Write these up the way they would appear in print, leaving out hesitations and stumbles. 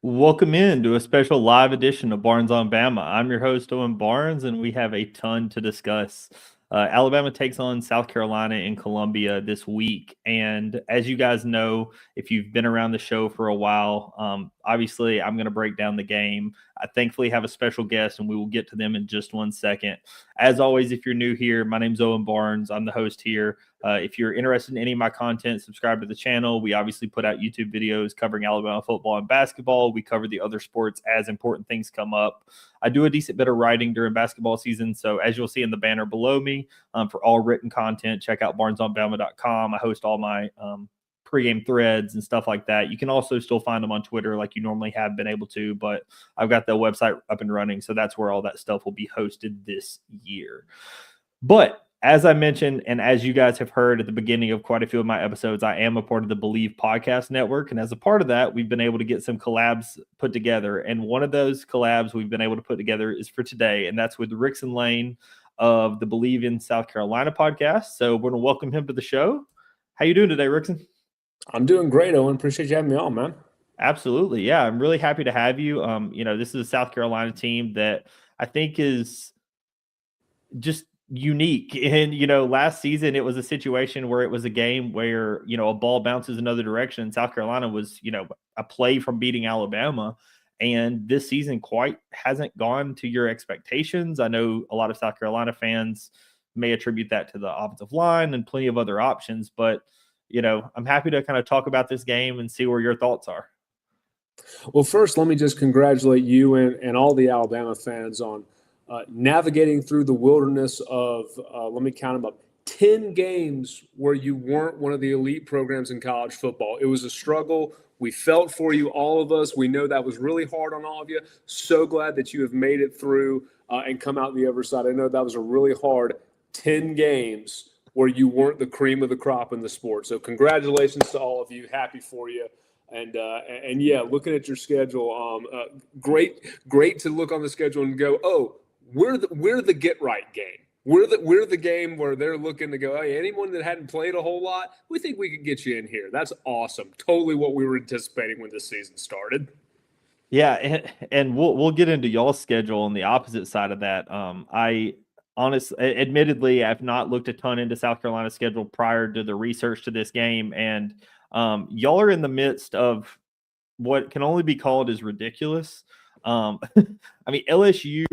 Welcome in to a special live edition of Barnes on Bama. I'm your host, Owen Barnes, and we have a ton to discuss. Alabama takes on South Carolina in Columbia this week. And as you guys know, if you've been around the show for a while, obviously I'm going to break down the game. I thankfully have a special guest, and we will get to them in just 1 second. As always, if you're new here, my name's Owen Barnes. I'm the host here. If you're interested in any of my content, subscribe to the channel. We obviously put out YouTube videos covering Alabama football and basketball. We cover the other sports as important things come up. I do a decent bit of writing during basketball season. So as you'll see in the banner below me, for all written content, check out barnesonbama.com. I host all my pregame threads and stuff like that. You can also still find them on Twitter like you normally have been able to, but I've got the website up and running. So that's where all that stuff will be hosted this year. But as I mentioned, and as you guys have heard at the beginning of quite a few of my episodes, I am a part of the Bleav podcast network. And as a part of that, we've been able to get some collabs put together. And one of those collabs we've been able to put together is for today. And that's with Rixon Lane of the Bleav in South Carolina podcast. So we're going to welcome him to the show. How you doing today, Rixon? I'm doing great, Owen. Appreciate you having me on, man. Absolutely. Yeah, I'm really happy to have you. This is a South Carolina team that I think is just unique. And, last season it was a situation where it was a game where, a ball bounces another direction. South Carolina was, a play from beating Alabama. And this season quite hasn't gone to your expectations. I know a lot of South Carolina fans may attribute that to the offensive line and plenty of other options. But, I'm happy to kind of talk about this game and see where your thoughts are. Well, first, let me just congratulate you and all the Alabama fans on navigating through the wilderness of, let me count them up, 10 games where you weren't one of the elite programs in college football. It was a struggle. We felt for you, all of us. We know that was really hard on all of you. So glad that you have made it through and come out the other side. I know that was a really hard 10 games where you weren't the cream of the crop in the sport. So congratulations to all of you. Happy for you. And yeah, looking at your schedule, great to look on the schedule and go, oh, we're the get right game. We're the game where they're looking to go, hey, anyone that hadn't played a whole lot, we think we can get you in here. That's awesome. Totally what we were anticipating when this season started. Yeah, and we'll get into y'all's schedule on the opposite side of that. Admittedly, I've not looked a ton into South Carolina's schedule prior to the research to this game, and y'all are in the midst of what can only be called as ridiculous. I mean, LSU,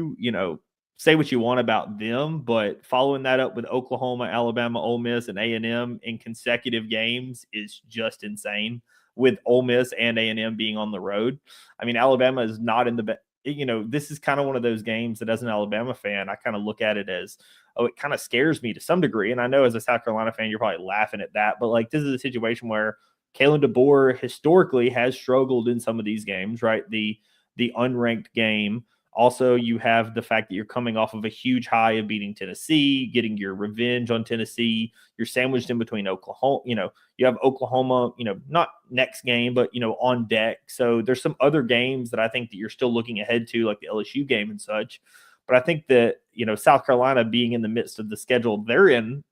say what you want about them, but following that up with Oklahoma, Alabama, Ole Miss, and A&M in consecutive games is just insane, with Ole Miss and A&M being on the road. I mean, Alabama is not in the this is kind of one of those games that as an Alabama fan, I kind of look at it as, oh, it kind of scares me to some degree. And I know as a South Carolina fan, you're probably laughing at that, but like, this is a situation where Kalen DeBoer historically has struggled in some of these games, right? The unranked game. Also, you have the fact that you're coming off of a huge high of beating Tennessee, getting your revenge on Tennessee. You're sandwiched in between Oklahoma. You have Oklahoma, not next game, but, on deck. So there's some other games that I think that you're still looking ahead to, like the LSU game and such. But I think that, South Carolina being in the midst of the schedule they're in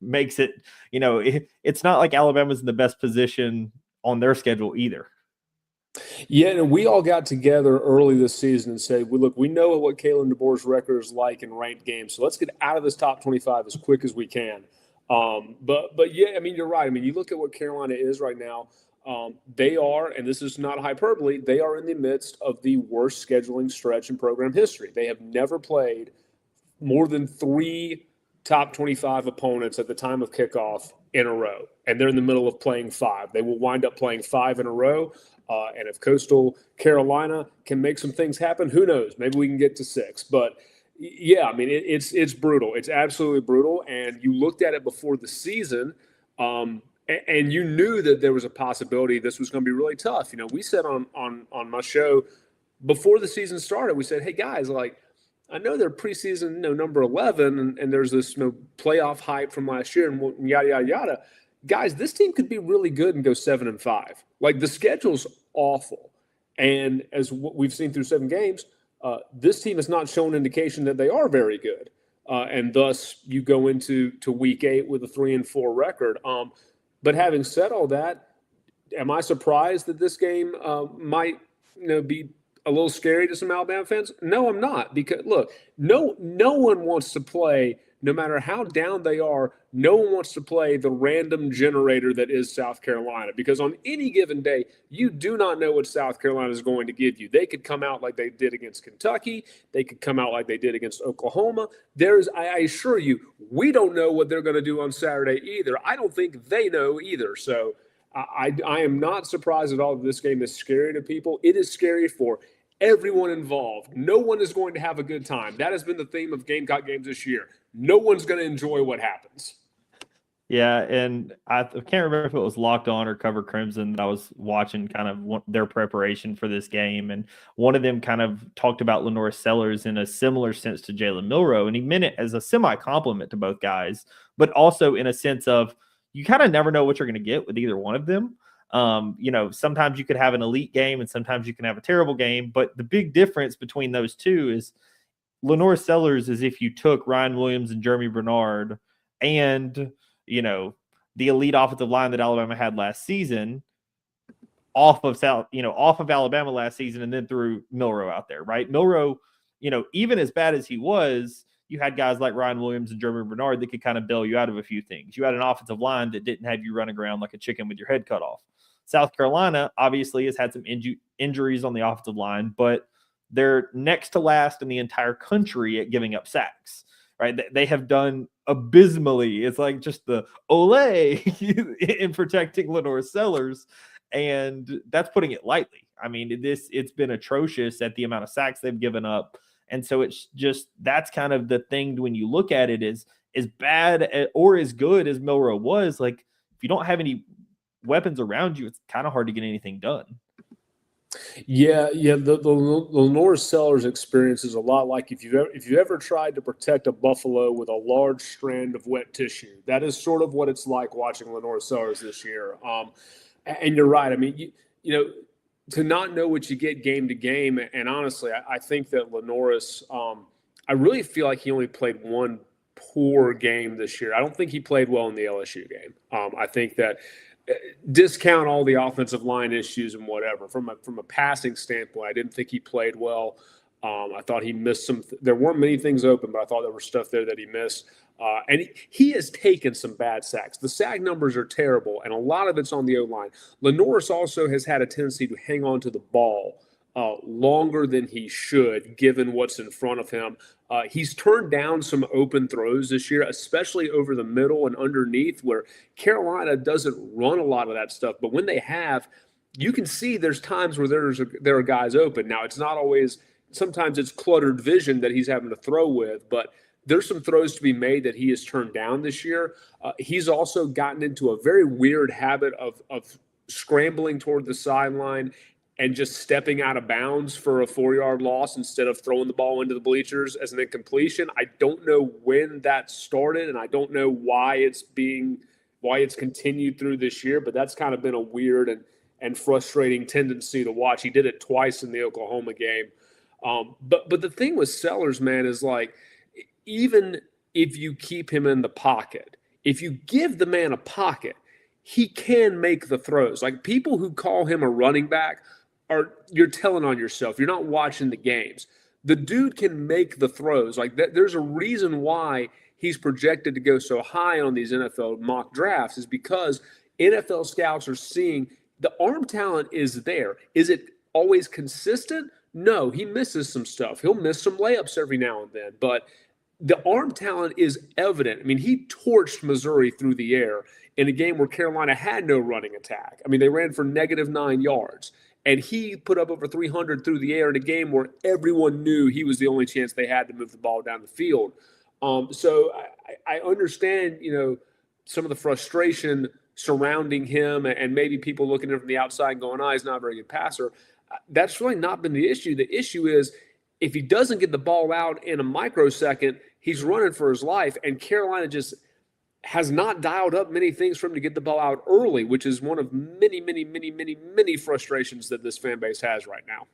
makes it, it's not like Alabama's in the best position on their schedule either. Yeah, and we all got together early this season and said, well, look, we know what Kalen DeBoer's record is like in ranked games, so let's get out of this top 25 as quick as we can. But yeah, I mean, you're right. I mean, you look at what Carolina is right now. They are, and this is not hyperbole, they are in the midst of the worst scheduling stretch in program history. They have never played more than 3 top 25 opponents at the time of kickoff in a row, and they're in the middle of playing 5. They will wind up playing 5 in a row. And if Coastal Carolina can make some things happen, who knows? Maybe we can get to 6. But yeah, I mean, it's brutal. It's absolutely brutal. And you looked at it before the season, and you knew that there was a possibility this was going to be really tough. We said on my show before the season started, we said, hey guys, like, I know they're preseason, number 11, and there's this playoff hype from last year and yada yada yada. Guys, this team could be really good and go 7-5. Like, the schedule's awful. And as we've seen through 7 games, this team has not shown indication that they are very good. And thus you go into week 8 with a 3-4 record. But having said all that, am I surprised that this game might be a little scary to some Alabama fans? No, I'm not. Because look, no one wants to play, no matter how down they are, no one wants to play the random generator that is South Carolina. Because on any given day, you do not know what South Carolina is going to give you. They could come out like they did against Kentucky. They could come out like they did against Oklahoma. I assure you, we don't know what they're going to do on Saturday either. I don't think they know either. So I am not surprised at all that this game is scary to people. It is scary for everyone involved. No one is going to have a good time. That has been the theme of Gamecock games this year. No one's going to enjoy what happens. Yeah, and I can't remember if it was Locked On or Cover Crimson that I was watching kind of their preparation for this game, and one of them kind of talked about Lenore Sellers in a similar sense to Jalen Milroe, and he meant it as a semi-compliment to both guys, but also in a sense of you kind of never know what you're going to get with either one of them. Sometimes you could have an elite game and sometimes you can have a terrible game, but the big difference between those two is Lenore Sellers is if you took Ryan Williams and Jeremy Bernard and the elite offensive line that Alabama had last season off of Alabama last season and then threw Milroe out there, right? Milroe, even as bad as he was, you had guys like Ryan Williams and Jeremy Bernard that could kind of bail you out of a few things. You had an offensive line that didn't have you running around like a chicken with your head cut off. South Carolina obviously has had some injuries on the offensive line, but they're next to last in the entire country at giving up sacks, right? They have done abysmally. It's like just the Olay in protecting Lenore Sellers, and that's putting it lightly. I mean, it's been atrocious at the amount of sacks they've given up, and so it's just that's kind of the thing when you look at it is as bad or as good as Milroe was. Like if you don't have any weapons around you, it's kind of hard to get anything done. Yeah. The Lenore Sellers experience is a lot like if you've ever tried to protect a buffalo with a large strand of wet tissue. That is sort of what it's like watching Lenore Sellers this year. And you're right. I mean, to not know what you get game to game, and honestly, I think that Lenore's, I really feel like he only played one poor game this year. I don't think he played well in the LSU game. I think that discount all the offensive line issues and whatever. From a passing standpoint, I didn't think he played well. I thought he missed some. There weren't many things open, but I thought there was stuff there that he missed. And he has taken some bad sacks. The sack numbers are terrible, and a lot of it's on the O-line. Lenore's also has had a tendency to hang on to the ball longer than he should, given what's in front of him. He's turned down some open throws this year, especially over the middle and underneath, where Carolina doesn't run a lot of that stuff. But when they have, you can see there's times where there are guys open. Now, it's not always – sometimes it's cluttered vision that he's having to throw with, but there's some throws to be made that he has turned down this year. He's also gotten into a very weird habit of scrambling toward the sideline and just stepping out of bounds for a 4-yard loss instead of throwing the ball into the bleachers as an incompletion. I don't know when that started, and I don't know why it's continued through this year, but that's kind of been a weird and frustrating tendency to watch. He did it twice in the Oklahoma game. But the thing with Sellers, man, is like, even if you keep him in the pocket, if you give the man a pocket, he can make the throws. Like people who call him a running back you're telling on yourself. You're not watching the games. The dude can make the throws. Like that, there's a reason why he's projected to go so high on these NFL mock drafts is because NFL scouts are seeing the arm talent is there. Is it always consistent? No, he misses some stuff. He'll miss some layups every now and then, but the arm talent is evident. I mean, he torched Missouri through the air in a game where Carolina had no running attack. I mean, they ran for -9 yards. And he put up over 300 through the air in a game where everyone knew he was the only chance they had to move the ball down the field. So I understand, some of the frustration surrounding him and maybe people looking at him from the outside and going, he's not a very good passer. That's really not been the issue. The issue is if he doesn't get the ball out in a microsecond, he's running for his life. And Carolina just has not dialed up many things for him to get the ball out early, which is one of many, many, many, many, many frustrations that this fan base has right now.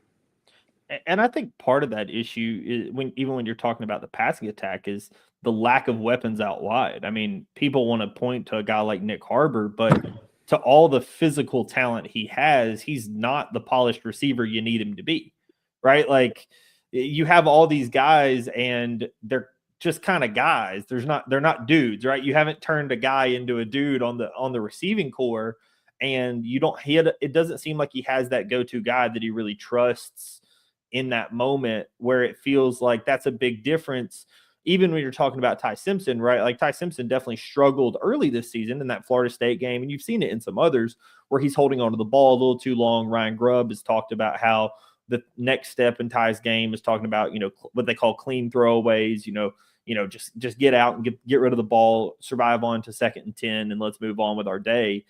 And I think part of that issue is even when you're talking about the passing attack is the lack of weapons out wide. I mean, people want to point to a guy like Nick Harbor, but to all the physical talent he has, he's not the polished receiver you need him to be, right? Like you have all these guys and they're just kind of guys. They're not dudes, right? You haven't turned a guy into a dude on the receiving core, and it doesn't seem like he has that go-to guy that he really trusts in that moment, where it feels like that's a big difference. Even when you're talking about Ty Simpson, right? Like Ty Simpson definitely struggled early this season in that Florida State game, and you've seen it in some others where he's holding onto the ball a little too long. Ryan Grubb has talked about how the next step in Ty's game is talking about, what they call clean throwaways, just get out and get rid of the ball, survive on to 2nd and 10, and let's move on with our day.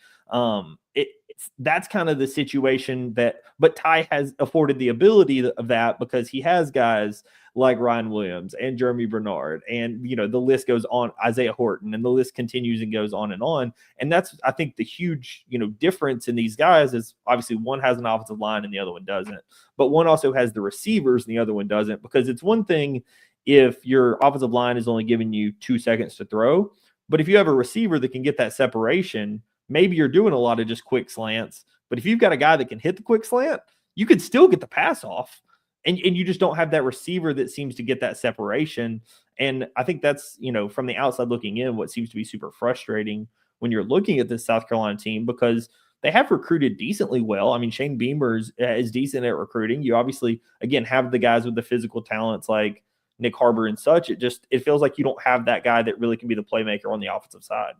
That's kind of the situation but Ty has afforded the ability of that because he has guys like Ryan Williams and Jeremy Bernard, and the list goes on, Isaiah Horton, and the list continues and goes on. And that's, I think, the huge difference in these guys is obviously one has an offensive line and the other one doesn't, but one also has the receivers and the other one doesn't. Because it's one thing if your offensive line is only giving you 2 seconds to throw, but if you have a receiver that can get that separation, maybe you're doing a lot of just quick slants, but if you've got a guy that can hit the quick slant, you could still get the pass off. And you just don't have that receiver that seems to get that separation. And I think that's, from the outside looking in, what seems to be super frustrating when you're looking at this South Carolina team, because they have recruited decently well. I mean, Shane Beamer is decent at recruiting. You obviously, again, have the guys with the physical talents like Nick Harbor and such. It feels like you don't have that guy that really can be the playmaker on the offensive side.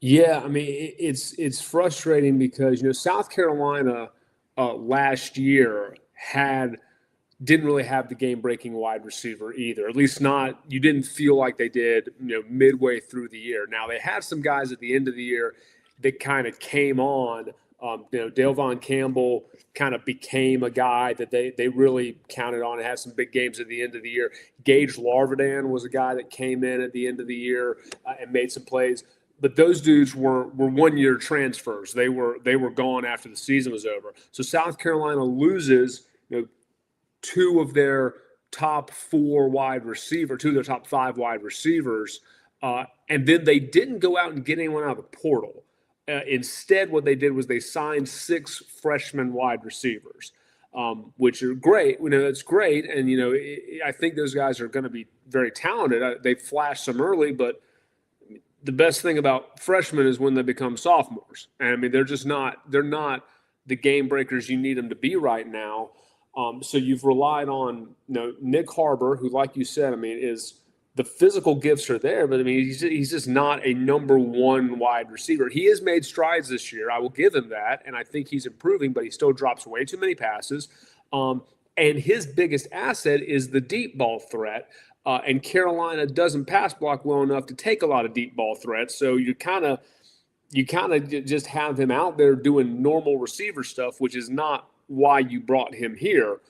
Yeah, I mean, it's frustrating because, South Carolina last year didn't really have the game-breaking wide receiver either. At least not, you didn't feel like they did, midway through the year. Now, they had some guys at the end of the year that kind of came on. Dale Von Campbell kind of became a guy that they really counted on and had some big games at the end of the year. Gage Larvadan was a guy that came in at the end of the year and made some plays. But those dudes were 1-year transfers. They were gone after the season was over. So South Carolina loses 2 of their top 4 wide receivers, 2 of their top 5 wide receivers, and then they didn't go out and get anyone out of the portal. Instead, what they did was they signed 6 freshman wide receivers, which are great. It's great, and I think those guys are going to be very talented. They flashed some early, but the best thing about freshmen is when they become sophomores. And I mean, they're not the game breakers you need them to be right now. So you've relied on, Nick Harbor, who, like you said, I mean, is the physical gifts are there, but I mean, he's just not a number 1 wide receiver. He has made strides this year. I will give him that. And I think he's improving, but he still drops way too many passes. And his biggest asset is the deep ball threat. And Carolina doesn't pass block well enough to take a lot of deep ball threats. So you kind of just have him out there doing normal receiver stuff, which is not why you brought him here.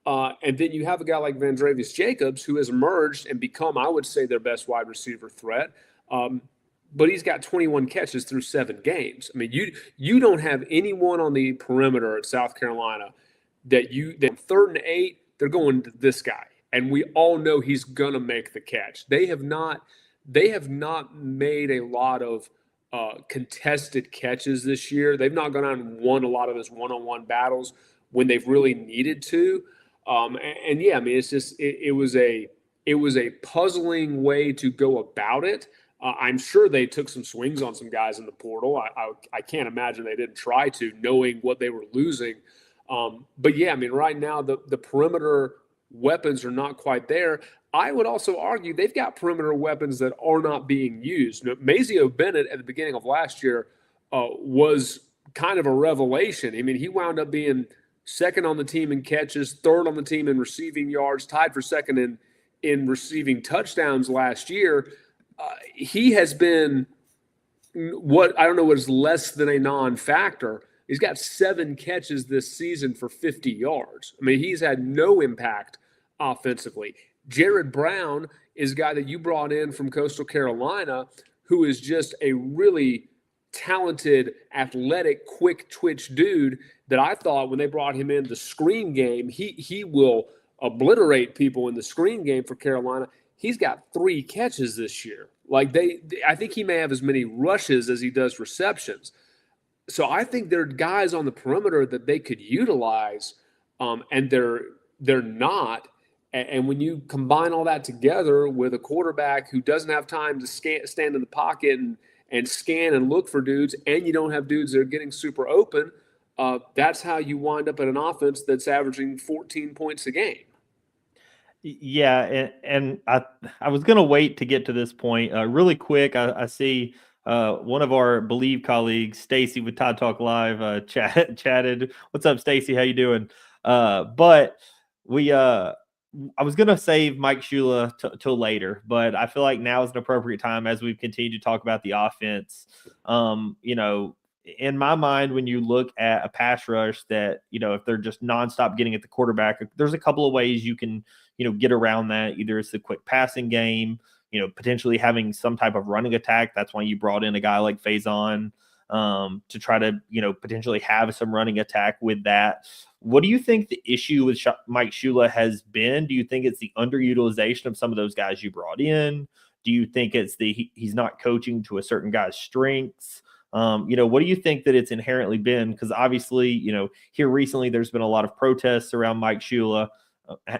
And then you have a guy like Vandrevius Jacobs, who has emerged and become, I would say, their best wide receiver threat. But he's got 21 catches through 7 games. I mean, you don't have anyone on the perimeter at South Carolina that 3rd and 8, they're going to this guy. And we all know he's going to make the catch. They have not made a lot of contested catches this year. They've not gone out and won a lot of those one-on-one battles when they've really needed to. And yeah, I mean, it's just it was a puzzling way to go about it. I'm sure they took some swings on some guys in the portal. I can't imagine they didn't try to, knowing what they were losing. But yeah, I mean, right now the perimeter weapons are not quite there. I would also argue they've got perimeter weapons that are not being used. Mazio Bennett at the beginning of last year was kind of a revelation. I mean, he wound up being 2nd on the team in catches, 3rd on the team in receiving yards, tied for 2nd in receiving touchdowns last year. He has been what I don't know what is less than a non-factor. He's got 7 catches this season for 50 yards. I mean, he's had no impact offensively. Jared Brown is a guy that you brought in from Coastal Carolina who is just a really talented, athletic, quick twitch dude that I thought when they brought him in the screen game, he will obliterate people in the screen game for Carolina. He's got 3 catches this year. Like I think he may have as many rushes as he does receptions. So I think there are guys on the perimeter that they could utilize, and they're not. And when you combine all that together with a quarterback who doesn't have time to stand in the pocket and scan and look for dudes, and you don't have dudes that are getting super open, that's how you wind up in an offense that's averaging 14 points a game. Yeah, and I was gonna wait to get to this point. Really quick, I see one of our Bleav colleagues, Stacy with Todd Talk Live, chatted. What's up, Stacy? How you doing? But we I was gonna save Mike Shula till later, but I feel like now is an appropriate time as we've continued to talk about the offense. You know, in my mind, when you look at a pass rush that, you know, if they're just nonstop getting at the quarterback, there's a couple of ways you can, you know, get around that. Either it's the quick passing game, you know, potentially having some type of running attack. That's why you brought in a guy like Faison to try to, you know, potentially have some running attack with that. What do you think the issue with Mike Shula has been? Do you think it's the underutilization of some of those guys you brought in? Do you think it's he's not coaching to a certain guy's strengths? You know, what do you think that it's inherently been? Because obviously, you know, here recently there's been a lot of protests around Mike Shula.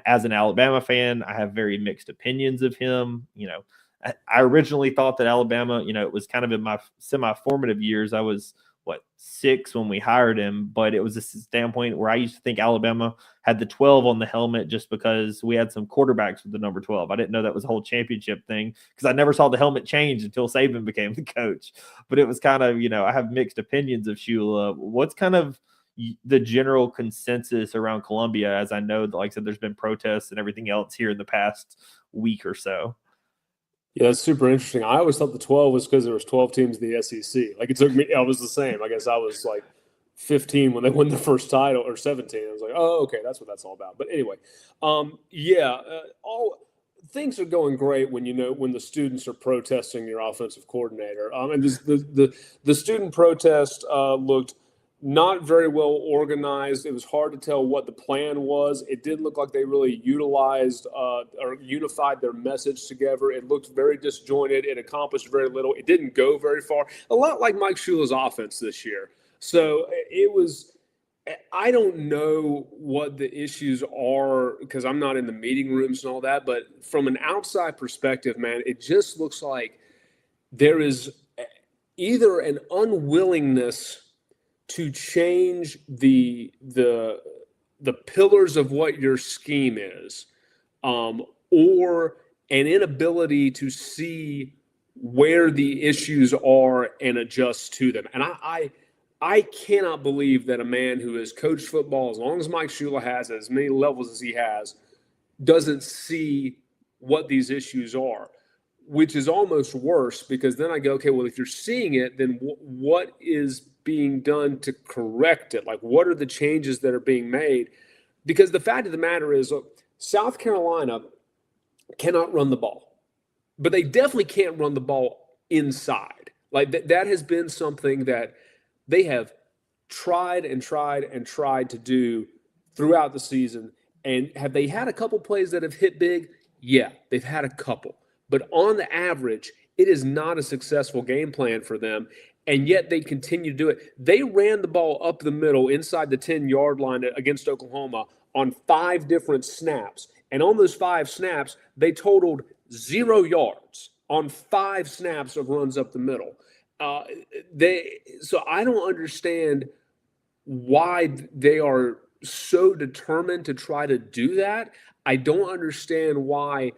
As an Alabama fan, I have very mixed opinions of him. You know, I originally thought that Alabama, you know, it was kind of in my semi-formative years. I was, 6 when we hired him, but it was a standpoint where I used to think Alabama had the 12 on the helmet just because we had some quarterbacks with the number 12. I didn't know that was a whole championship thing because I never saw the helmet change until Saban became the coach. But it was kind of, you know, I have mixed opinions of Shula. What's kind of the general consensus around Columbia, as I know that, like I said, there's been protests and everything else here in the past week or so? Yeah, that's super interesting. I always thought the 12 was because there was 12 teams in the SEC. Like it took me, I was the same. I guess I was like 15 when they won the first title, or 17. I was like, oh, okay, that's what that's all about. But anyway, all things are going great when when the students are protesting your offensive coordinator. And the student protest looked not very well organized. It was hard to tell what the plan was. It didn't look like they really utilized or unified their message together. It looked very disjointed. It accomplished very little. It didn't go very far. A lot like Mike Shula's offense this year. So it was. I don't know what the issues are because I'm not in the meeting rooms and all that. But from an outside perspective, man, it just looks like there is either an unwillingness to change the pillars of what your scheme is, or an inability to see where the issues are and adjust to them. And I cannot believe that a man who has coached football as long as Mike Shula has, at as many levels as he has, doesn't see what these issues are, which is almost worse because then I go, okay, well, if you're seeing it, then what is being done to correct it? Like, what are the changes that are being made? Because the fact of the matter is, look, South Carolina cannot run the ball, but they definitely can't run the ball inside. Like that has been something that they have tried and tried and tried to do throughout the season. And have they had a couple plays that have hit big? Yeah, they've had a couple. But on the average, it is not a successful game plan for them. And yet they continue to do it. They ran the ball up the middle inside the 10-yard line against Oklahoma on 5 different snaps. And on those 5 snaps, they totaled 0 yards on 5 snaps of runs up the middle. So I don't understand why they are so determined to try to do that. I don't understand why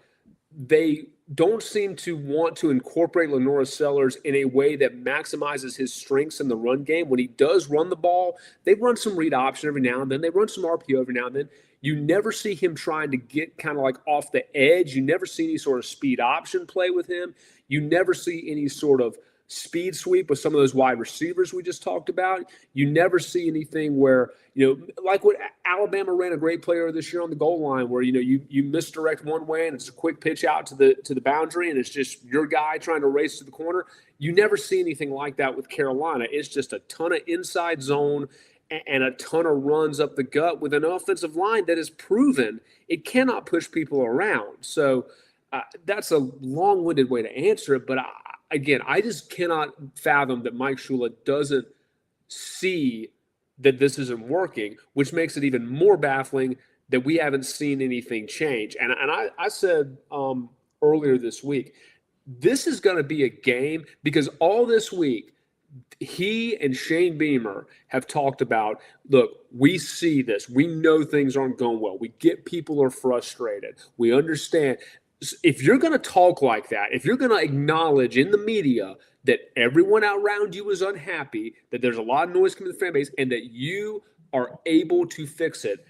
they don't seem to want to incorporate Lenora Sellers in a way that maximizes his strengths in the run game. When he does run the ball, they run some read option every now and then. They run some RPO every now and then. You never see him trying to get kind of like off the edge. You never see any sort of speed option play with him. You never see any sort of speed sweep with some of those wide receivers we just talked about. You never see anything where, like what Alabama ran a great player this year on the goal line where, you misdirect one way and it's a quick pitch out to the boundary and it's just your guy trying to race to the corner. You never see anything like that with Carolina. It's just a ton of inside zone and a ton of runs up the gut with an offensive line that is proven it cannot push people around. So that's a long-winded way to answer it, but again, I just cannot fathom that Mike Shula doesn't see that this isn't working, which makes it even more baffling that we haven't seen anything change. And I said earlier this week, this is going to be a game because all this week, he and Shane Beamer have talked about, look, we see this. We know things aren't going well. We get people are frustrated. We understand. If you're going to talk like that, if you're going to acknowledge in the media that everyone around you is unhappy, that there's a lot of noise coming to the fan base, and that you are able to fix it,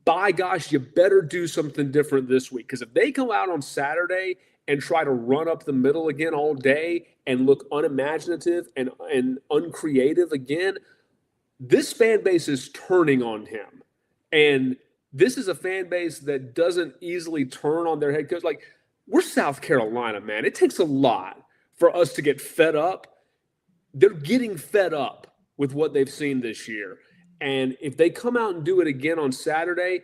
by gosh, you better do something different this week. Because if they come out on Saturday and try to run up the middle again all day and look unimaginative and uncreative again, this fan base is turning on him. And this is a fan base that doesn't easily turn on their head coach. Like, we're South Carolina, man. It takes a lot for us to get fed up. They're getting fed up with what they've seen this year. And if they come out and do it again on Saturday,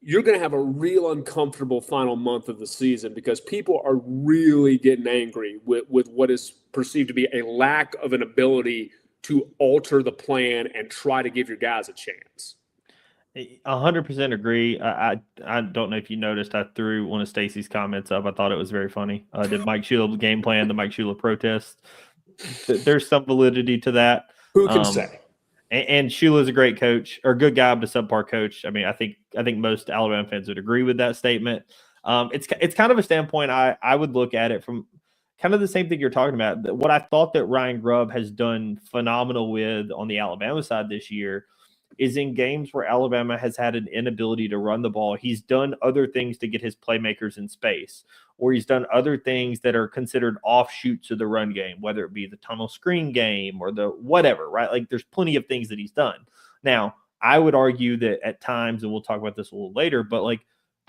you're going to have a real uncomfortable final month of the season because people are really getting angry with what is perceived to be a lack of an ability to alter the plan and try to give your guys a chance. 100% agree. I don't know if you noticed, I threw one of Stacy's comments up. I thought it was very funny. Did Mike Shula game plan the Mike Shula protest? There's some validity to that. Who can say? And Shula's a great coach, or good guy, but a subpar coach. I mean, I think most Alabama fans would agree with that statement. It's kind of a standpoint I would look at it from kind of the same thing you're talking about. What I thought that Ryan Grubb has done phenomenal with on the Alabama side this year is in games where Alabama has had an inability to run the ball, he's done other things to get his playmakers in space, or he's done other things that are considered offshoots of the run game, whether it be the tunnel screen game or the whatever, right? Like, there's plenty of things that he's done. Now, I would argue that at times, and we'll talk about this a little later, but like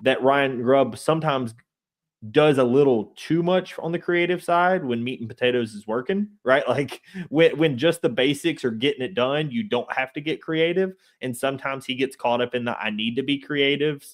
that Ryan Grubb sometimes does a little too much on the creative side when meat and potatoes is working, right? Like when just the basics are getting it done, you don't have to get creative. And sometimes he gets caught up in the I need to be creative,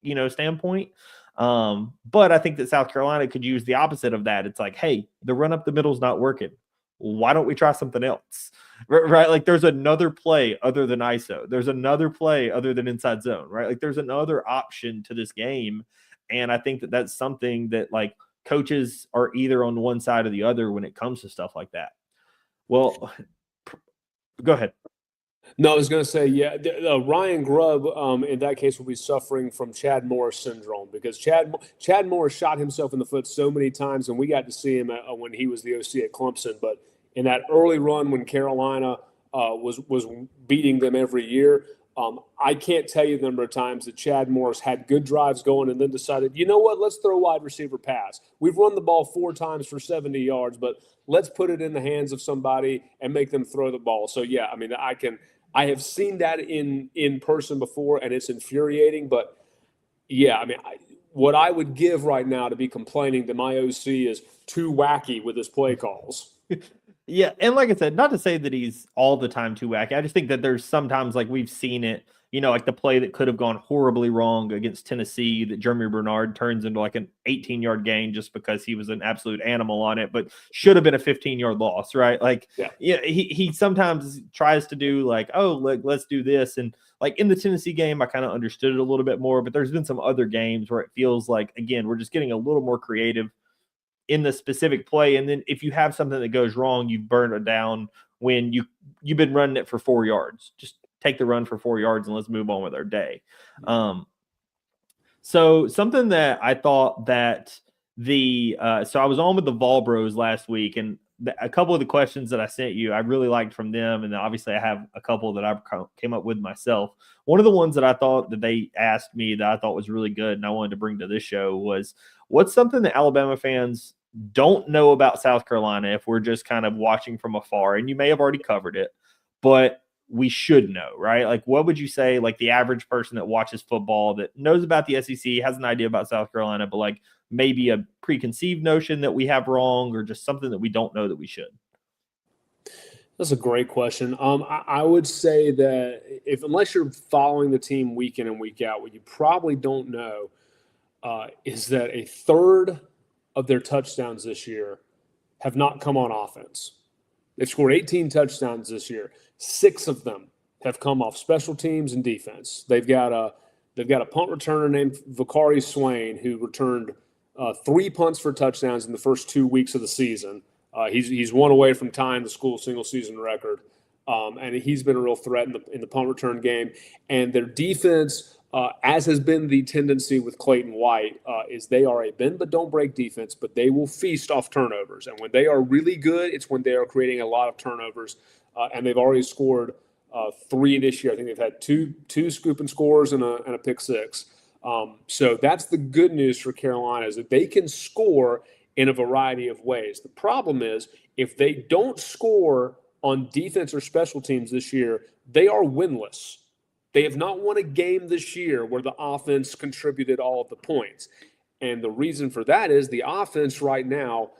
standpoint. But I think that South Carolina could use the opposite of that. It's like, hey, the run up the middle is not working. Why don't we try something else? Right? Like, there's another play other than ISO. There's another play other than inside zone, right? Like, there's another option to this game. And I think that that's something that, like, coaches are either on one side or the other when it comes to stuff like that. Well, go ahead. No, I was going to say, yeah, Ryan Grubb in that case will be suffering from Chad Morris syndrome because Chad Morris shot himself in the foot so many times, and we got to see him when he was the OC at Clemson. But in that early run when Carolina was beating them every year, I can't tell you the number of times that Chad Morris had good drives going and then decided, you know what, let's throw a wide receiver pass. We've run the ball 4 times for 70 yards, but let's put it in the hands of somebody and make them throw the ball. So, yeah, I mean, I have seen that in person before, and it's infuriating. But, yeah, I mean, what I would give right now to be complaining that my OC is too wacky with his play calls. Yeah, and like I said, not to say that he's all the time too wacky. I just think that there's sometimes, like, we've seen it, like the play that could have gone horribly wrong against Tennessee that Jeremy Bernard turns into like an 18-yard gain just because he was an absolute animal on it, but should have been a 15-yard loss, right? Like, yeah, he sometimes tries to do like, oh, look, let's do this. And like in the Tennessee game, I kind of understood it a little bit more, but there's been some other games where it feels like, again, we're just getting a little more creative in the specific play. And then if you have something that goes wrong, you burn it down when you've been running it for 4 yards. Just take the run for 4 yards and let's move on with our day. So something that I thought that so I was on with the Vol Bros last week, and a couple of the questions that I sent you, I really liked from them. And obviously I have a couple that I came up with myself. One of the ones that I thought that they asked me that I thought was really good and I wanted to bring to this show was, what's something that Alabama fans don't know about South Carolina if we're just kind of watching from afar? And you may have already covered it, but we should know, right? Like, what would you say, like, the average person that watches football that knows about the SEC, has an idea about South Carolina, but like maybe a preconceived notion that we have wrong, or just something that we don't know that we should? That's a great question. I would say that unless you're following the team week in and week out, what you probably don't know is that a third of their touchdowns this year have not come on offense. They've scored 18 touchdowns this year. 6 of them have come off special teams and defense. They've got a punt returner named Vakari Swain who returned 3 punts for touchdowns in the first 2 weeks of the season. He's one away from tying the school single season record, and he's been a real threat in the punt return game. And their defense, as has been the tendency with Clayton White, is they are a bend but don't break defense, but they will feast off turnovers. And when they are really good, it's when they are creating a lot of turnovers. And they've already scored 3 this year. I think they've had two scoop and scores and a pick six. So that's the good news for Carolina, is that they can score in a variety of ways. The problem is if they don't score on defense or special teams this year, they are winless. They have not won a game this year where the offense contributed all of the points. And the reason for that is the offense right now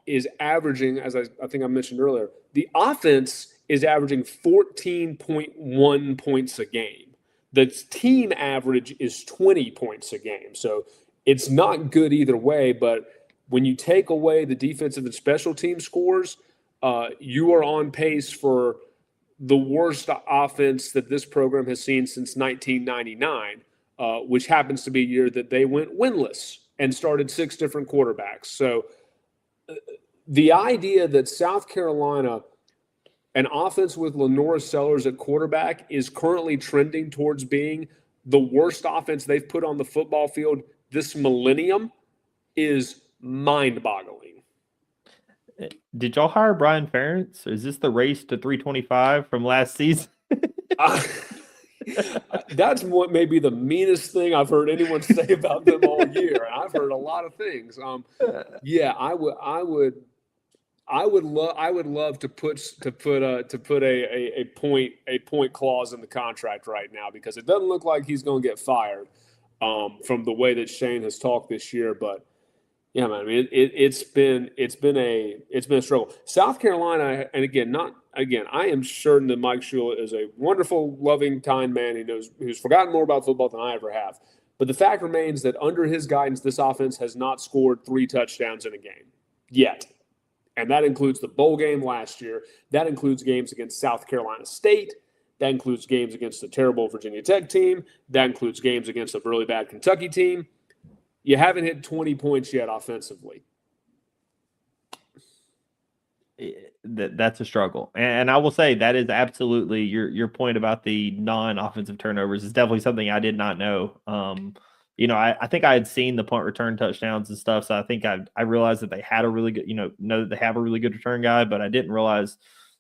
is averaging, as I think I mentioned earlier, the offense is averaging 14.1 points a game. The team average is 20 points a game. So it's not good either way, but when you take away the defensive and special team scores, you are on pace for the worst offense that this program has seen since 1999, which happens to be a year that they went winless and started 6 different quarterbacks. So the idea that South Carolina, an offense with Lenora Sellers at quarterback, is currently trending towards being the worst offense they've put on the football field this millennium is mind-boggling. Did y'all hire Brian Ferentz? Is this the race to 325 from last season? That's what may be the meanest thing I've heard anyone say about them all year. I've heard a lot of things. Yeah, I would love to put a point clause in the contract right now, because it doesn't look like he's going to get fired from the way that Shane has talked this year. But yeah, man, I mean, it's been a struggle. South Carolina, and I am certain that Mike Shula is a wonderful, loving, kind man. Who's forgotten more about football than I ever have. But the fact remains that under his guidance, this offense has not scored 3 touchdowns in a game yet. And that includes the bowl game last year. That includes games against South Carolina State. That includes games against a terrible Virginia Tech team. That includes games against a really bad Kentucky team. You haven't hit 20 points yet offensively. That's a struggle. And I will say that is absolutely your point about the non-offensive turnovers is definitely something I did not know. I think I had seen the punt return touchdowns and stuff. So I think I realized that they had a really good, know that they have a really good return guy, but I didn't realize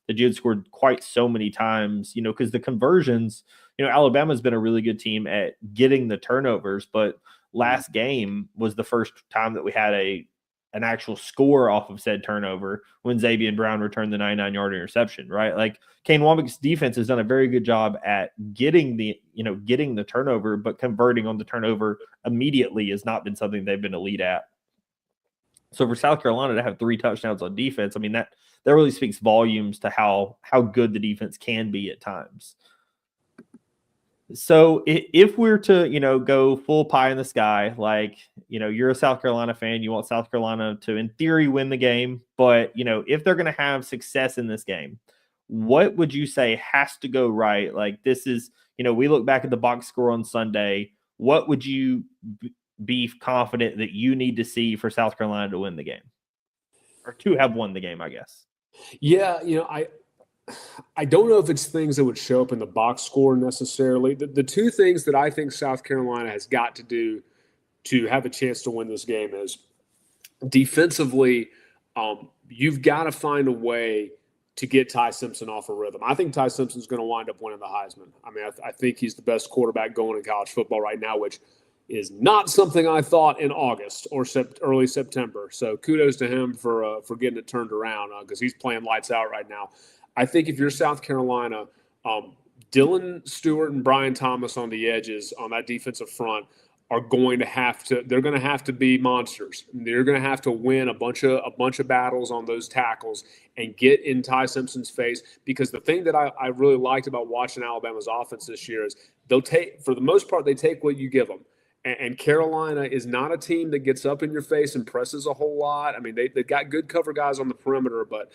that you had scored quite so many times, because the conversions, Alabama's been a really good team at getting the turnovers, but last game was the first time that we had an actual score off of said turnover when Xavier Brown returned the 99-yard interception, right? Like Kane Wommack's defense has done a very good job at getting the turnover, but converting on the turnover immediately has not been something they've been elite at. So for South Carolina to have 3 touchdowns on defense, I mean, that really speaks volumes to how good the defense can be at times. So if we're to, go full pie in the sky, like, you're a South Carolina fan, you want South Carolina to, in theory, win the game. But, if they're going to have success in this game, what would you say has to go right? Like this is, we look back at the box score on Sunday. What would you be confident that you need to see for South Carolina to win the game, or to have won the game, I guess? Yeah, I don't know if it's things that would show up in the box score necessarily. The 2 things that I think South Carolina has got to do to have a chance to win this game is defensively, you've got to find a way to get Ty Simpson off a rhythm. I think Ty Simpson's going to wind up winning the Heisman. I mean, I think he's the best quarterback going in college football right now, which is not something I thought in August or early September. So kudos to him for getting it turned around because he's playing lights out right now. I think if you're South Carolina, Dylan Stewart and Brian Thomas on the edges on that defensive front are going to have to be monsters. They're going to have to win a bunch of battles on those tackles and get in Ty Simpson's face, because the thing that I really liked about watching Alabama's offense this year is for the most part, they take what you give them. And Carolina is not a team that gets up in your face and presses a whole lot. I mean, they've got good cover guys on the perimeter, but,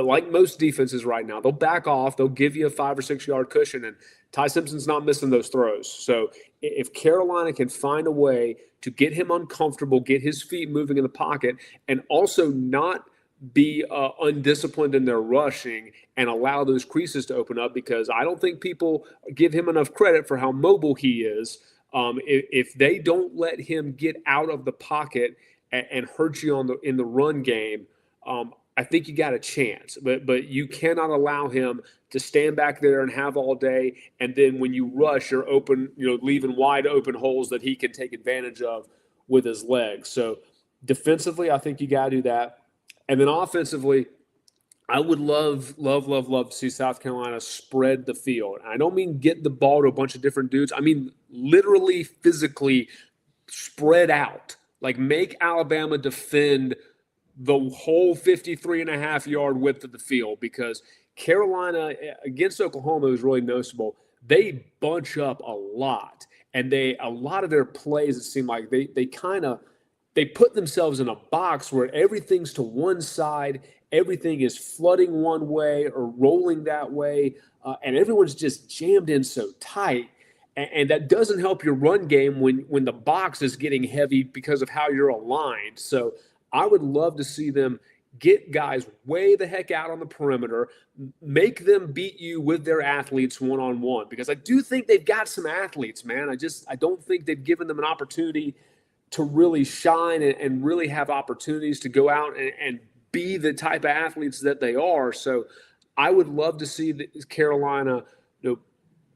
like most defenses right now, they'll back off. They'll give you a 5 or 6 yard cushion, and Ty Simpson's not missing those throws. So if Carolina can find a way to get him uncomfortable, get his feet moving in the pocket, and also not be undisciplined in their rushing and allow those creases to open up, because I don't think people give him enough credit for how mobile he is. If they don't let him get out of the pocket and hurt you in the run game, I think you got a chance, but you cannot allow him to stand back there and have all day, and then when you rush, you're open, leaving wide open holes that he can take advantage of with his legs. So defensively, I think you got to do that, and then offensively, I would love to see South Carolina spread the field. I don't mean get the ball to a bunch of different dudes. I mean literally, physically spread out, like make Alabama defend the whole 53.5-yard width of the field, because Carolina against Oklahoma was really noticeable. They bunch up a lot, and a lot of their plays, it seemed like they put themselves in a box where everything's to one side, everything is flooding one way or rolling that way, and everyone's just jammed in so tight. And that doesn't help your run game when the box is getting heavy because of how you're aligned. So I would love to see them get guys way the heck out on the perimeter, make them beat you with their athletes one-on-one, because I do think they've got some athletes, man. I don't think they've given them an opportunity to really shine and really have opportunities to go out and be the type of athletes that they are. So I would love to see Carolina,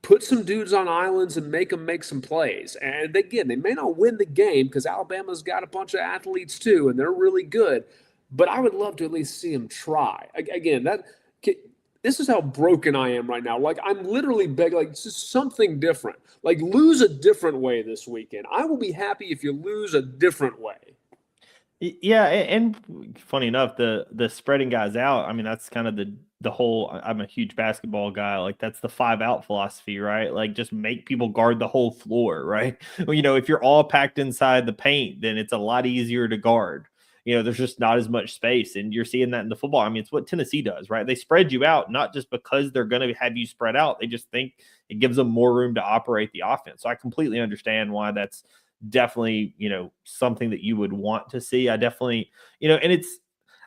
put some dudes on islands and make them make some plays. And again, they may not win the game because Alabama's got a bunch of athletes too, and they're really good. But I would love to at least see them try. Again, this is how broken I am right now. Like, I'm literally begging, like, just something different. Like, lose a different way this weekend. I will be happy if you lose a different way. Yeah, and funny enough, the spreading guys out, I mean, that's kind of the whole, I'm a huge basketball guy, like that's the 5-out philosophy, right? Like just make people guard the whole floor, right? Well, if you're all packed inside the paint, then it's a lot easier to guard. There's just not as much space, and you're seeing that in the football. I mean, it's what Tennessee does, right? They spread you out, not just because they're going to have you spread out. They just think it gives them more room to operate the offense. So I completely understand why that's definitely, something that you would want to see. I definitely, and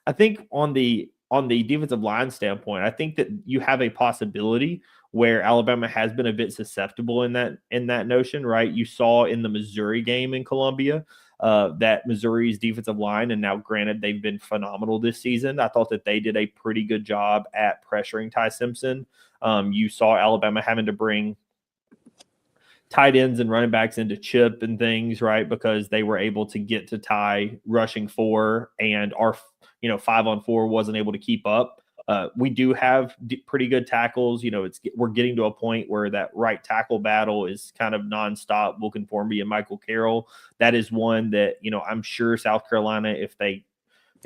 I think on the defensive line standpoint, I think that you have a possibility where Alabama has been a bit susceptible in that notion, right? You saw in the Missouri game in Columbia that Missouri's defensive line, and now granted they've been phenomenal this season, I thought that they did a pretty good job at pressuring Ty Simpson. You saw Alabama having to bring tight ends and running backs into chip and things, right? Because they were able to get to Ty rushing 4, and our 5-on-4 wasn't able to keep up. We do have pretty good tackles. We're getting to a point where that right tackle battle is kind of nonstop. Wilkin-Formby and Michael Carroll. That is one that, I'm sure South Carolina, if they,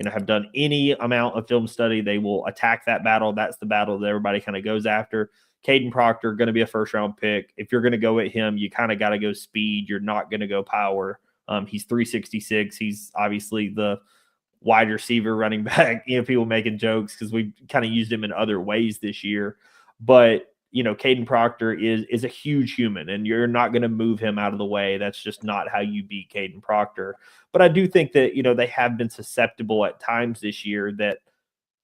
have done any amount of film study, they will attack that battle. That's the battle that everybody kind of goes after. Caden Proctor, going to be a first-round pick. If you're going to go at him, you kind of got to go speed. You're not going to go power. He's 366. He's obviously the wide receiver running back. People making jokes because we kind of used him in other ways this year. But, Caden Proctor is a huge human, and you're not going to move him out of the way. That's just not how you beat Caden Proctor. But I do think that, they have been susceptible at times this year that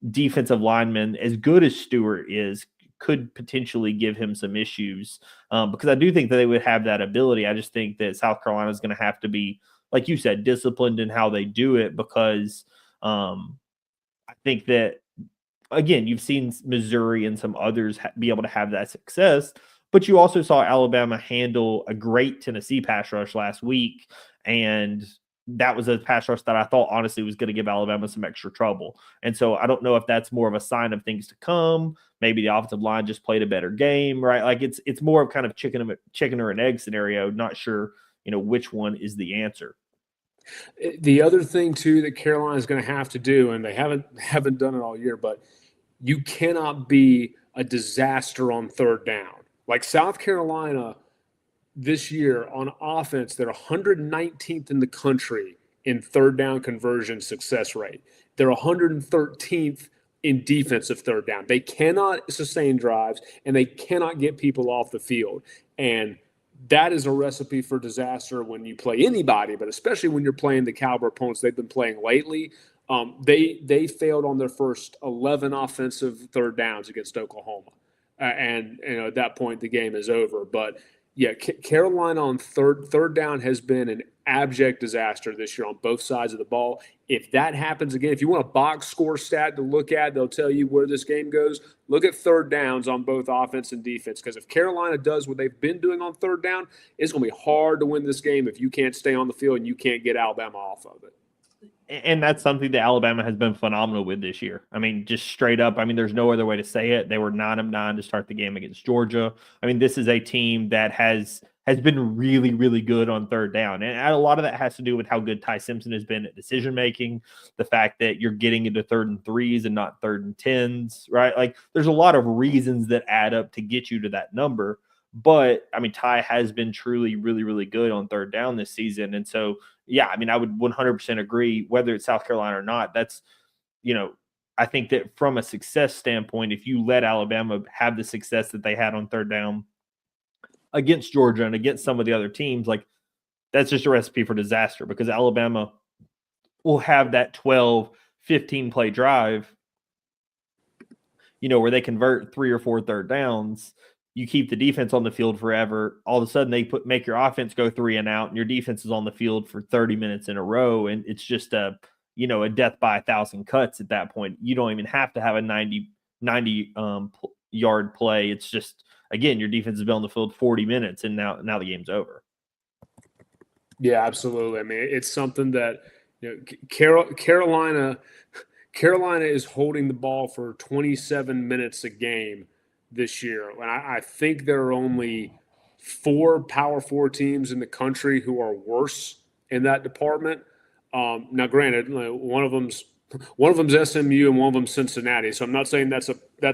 defensive linemen, as good as Stewart is, could potentially give him some issues because I do think that they would have that ability. I just think that South Carolina is going to have to be, like you said, disciplined in how they do it, because I think that, again, you've seen Missouri and some others be able to have that success, but you also saw Alabama handle a great Tennessee pass rush last week, and that was a pass rush that I thought honestly was going to give Alabama some extra trouble. And so I don't know if that's more of a sign of things to come. Maybe the offensive line just played a better game, right? Like it's more of kind of chicken or an egg scenario. Not sure, which one is the answer. The other thing too that Carolina is going to have to do, and they haven't done it all year, but you cannot be a disaster on third down. Like South Carolina this year on offense, they're 119th in the country in third down conversion success rate. They're 113th in defensive third down. They cannot sustain drives, and they cannot get people off the field. And that is a recipe for disaster when you play anybody, but especially when you're playing the caliber opponents they've been playing lately. They failed on their first 11 offensive third downs against Oklahoma. And at that point, the game is over. But, yeah, Carolina on third down has been an abject disaster this year on both sides of the ball. If that happens again, if you want a box score stat to look at, they'll tell you where this game goes. Look at third downs on both offense and defense, because if Carolina does what they've been doing on third down, it's going to be hard to win this game if you can't stay on the field and you can't get Alabama off of it. And that's something that Alabama has been phenomenal with this year. I mean, just straight up, I mean, there's no other way to say it. They were 9-9 to start the game against Georgia. I mean, this is a team that has been really, really good on third down. And a lot of that has to do with how good Ty Simpson has been at decision-making, the fact that you're getting into 3rd and 3s and not 3rd and 10s, right? Like, there's a lot of reasons that add up to get you to that number. But, I mean, Ty has been truly really, really good on third down this season. And so, yeah, I mean, I would 100% agree, whether it's South Carolina or not. That's, I think that from a success standpoint, if you let Alabama have the success that they had on third down against Georgia and against some of the other teams, like, that's just a recipe for disaster, because Alabama will have that 12, 15 play drive, where they convert 3 or 4 third downs. You keep the defense on the field forever. All of a sudden, they make your offense go 3 and out, and your defense is on the field for 30 minutes in a row, and it's just a death by 1,000 cuts at that point. You don't even have to have a 90 yard play. It's just, again, your defense has been on the field 40 minutes, and now the game's over. Yeah, absolutely. I mean, it's something that Carolina is holding the ball for 27 minutes a game this year. And I think there are only 4 Power 4 teams in the country who are worse in that department. Now, granted, one of them's SMU and one of them's Cincinnati. So I'm not saying that's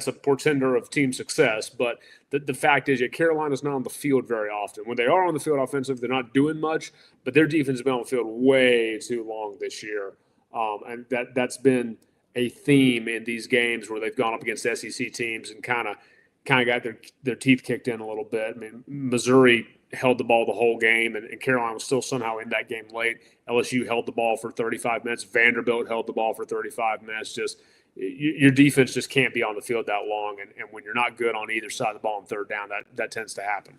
a portender of team success, but the fact is that Carolina's not on the field very often. When they are on the field offensive, they're not doing much, but their defense has been on the field way too long this year. And that's been a theme in these games where they've gone up against SEC teams and kind of got their teeth kicked in a little bit. I mean, Missouri held the ball the whole game, and Carolina was still somehow in that game late. LSU held the ball for 35 minutes. Vanderbilt held the ball for 35 minutes. Just your defense just can't be on the field that long, and when you're not good on either side of the ball on third down, that tends to happen.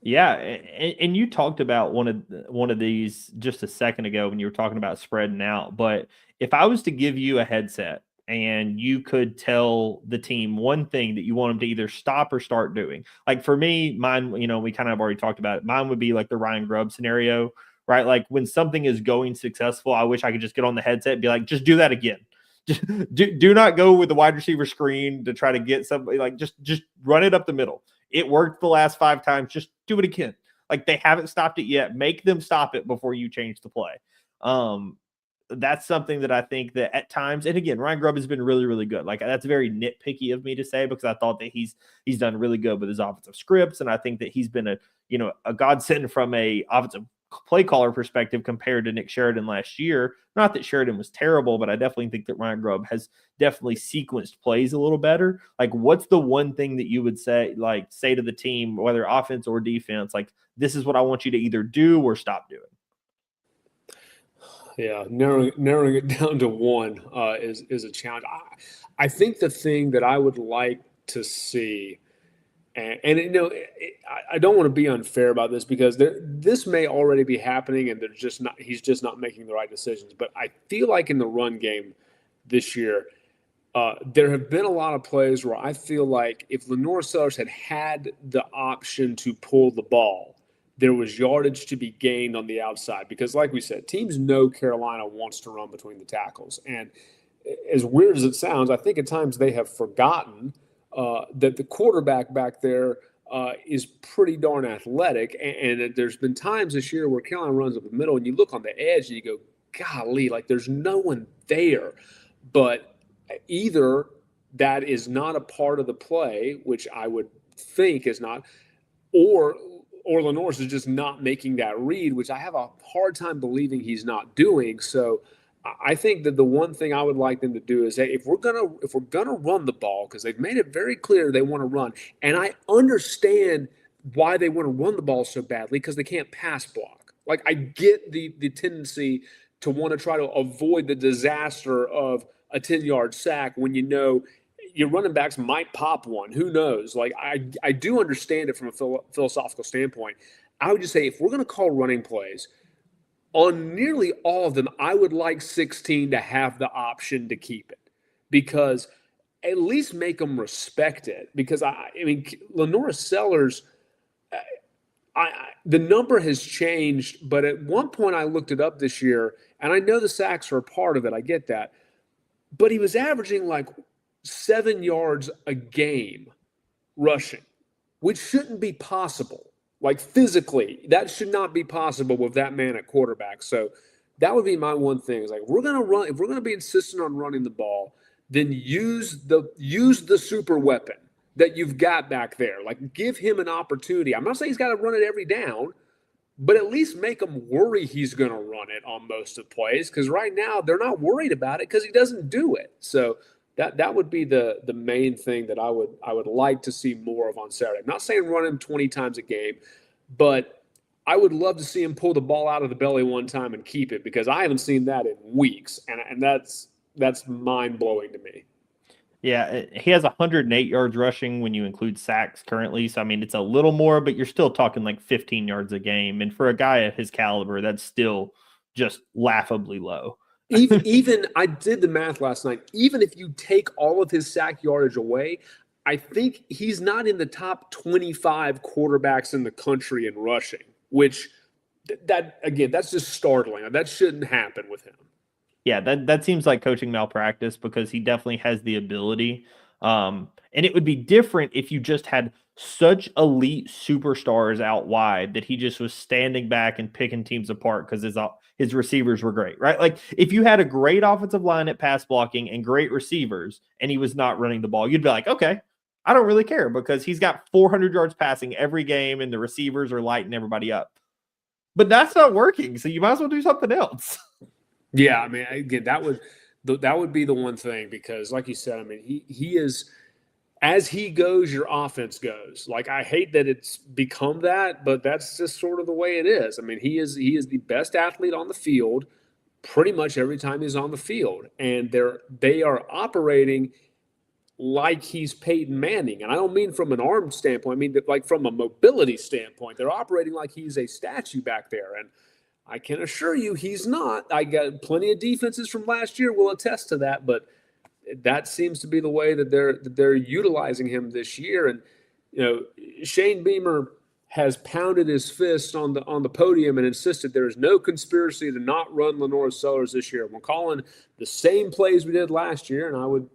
Yeah, and you talked about one of these just a second ago when you were talking about spreading out. But if I was to give you a headset and you could tell the team one thing that you want them to either stop or start doing. Like for me, mine, we kind of already talked about it. Mine would be like the Ryan Grubb scenario, right? Like when something is going successful, I wish I could just get on the headset and be like, just do that again. Just do not go with the wide receiver screen to try to get somebody, like just run it up the middle. It worked the last 5 times. Just do it again. Like they haven't stopped it yet. Make them stop it before you change the play. That's something that I think that at times, and again, Ryan Grubb has been really, really good. Like that's very nitpicky of me to say, because I thought that he's done really good with his offensive scripts, and I think that he's been a godsend from a offensive play caller perspective compared to Nick Sheridan last year. Not that Sheridan was terrible, but I definitely think that Ryan Grubb has definitely sequenced plays a little better. Like, what's the one thing that you would say to the team, whether offense or defense, like this is what I want you to either do or stop doing? Yeah, narrowing it down to one is a challenge. I think the thing that I would like to see, and I don't want to be unfair about this, because this may already be happening, and he's just not making the right decisions. But I feel like in the run game this year, there have been a lot of plays where I feel like if Lenore Sellers had the option to pull the ball, there was yardage to be gained on the outside, because like we said, teams know Carolina wants to run between the tackles. And as weird as it sounds, I think at times they have forgotten that the quarterback back there is pretty darn athletic. And there's been times this year where Carolina runs up the middle and you look on the edge and you go, golly, like there's no one there. But either that is not a part of the play, which I would think is not, or Lenore's is just not making that read, which I have a hard time believing he's not doing. So I think that the one thing I would like them to do is, hey, if we're gonna run the ball, because they've made it very clear they want to run, and I understand why they want to run the ball so badly because they can't pass block. Like I get the tendency to want to try to avoid the disaster of a 10-yard sack when you know your running backs might pop one. Who knows? Like I do understand it from a philosophical standpoint. I would just say if we're going to call running plays on nearly all of them, I would like 16 to have the option to keep it because at least make them respect it. Because I mean, Lenora Sellers, the number has changed, but at one point I looked it up this year, and I know the sacks are a part of it. I get that, but he was averaging like 7 yards a game rushing, which shouldn't be possible. Like physically, that should not be possible with that man at quarterback. So that would be my one thing. Is like we're gonna run if we're gonna be insistent on running the ball, then use the super weapon that you've got back there. Like give him an opportunity. I'm not saying he's got to run it every down, but at least make him worry he's going to run it on most of the plays. Because right now they're not worried about it because he doesn't do it. So that would be the main thing that I would like to see more of on Saturday. I'm not saying run him 20 times a game, but I would love to see him pull the ball out of the belly one time and keep it because I haven't seen that in weeks, and that's mind blowing to me. Yeah, he has 108 yards rushing when you include sacks currently. So, I mean, it's a little more, but you're still talking like 15 yards a game. And for a guy of his caliber, that's still just laughably low. even I did the math last night. Even if you take all of his sack yardage away, I think he's not in the top 25 quarterbacks in the country in rushing, which that's just startling. That shouldn't happen with him. Yeah, that seems like coaching malpractice because he definitely has the ability. And it would be different if you just had such elite superstars out wide that he just was standing back and picking teams apart because his receivers were great, right? Like if you had a great offensive line at pass blocking and great receivers and he was not running the ball, you'd be like, okay, I don't really care because he's got 400 yards passing every game and the receivers are lighting everybody up. But that's not working, so you might as well do something else. Yeah, I mean, again, that would be the one thing because, like you said, I mean, he is as he goes, your offense goes. Like I hate that it's become that, but that's just sort of the way it is. I mean, he is the best athlete on the field pretty much every time he's on the field, and they are operating like he's Peyton Manning. And I don't mean from an arm standpoint. I mean like from a mobility standpoint. They're operating like he's a statue back there, and I can assure you he's not. I got plenty of defenses from last year will attest to that, but that seems to be the way that they're utilizing him this year. And you know, Shane Beamer has pounded his fist on the podium and insisted there is no conspiracy to not run Lenora Sellers this year. We're calling the same plays we did last year, and I would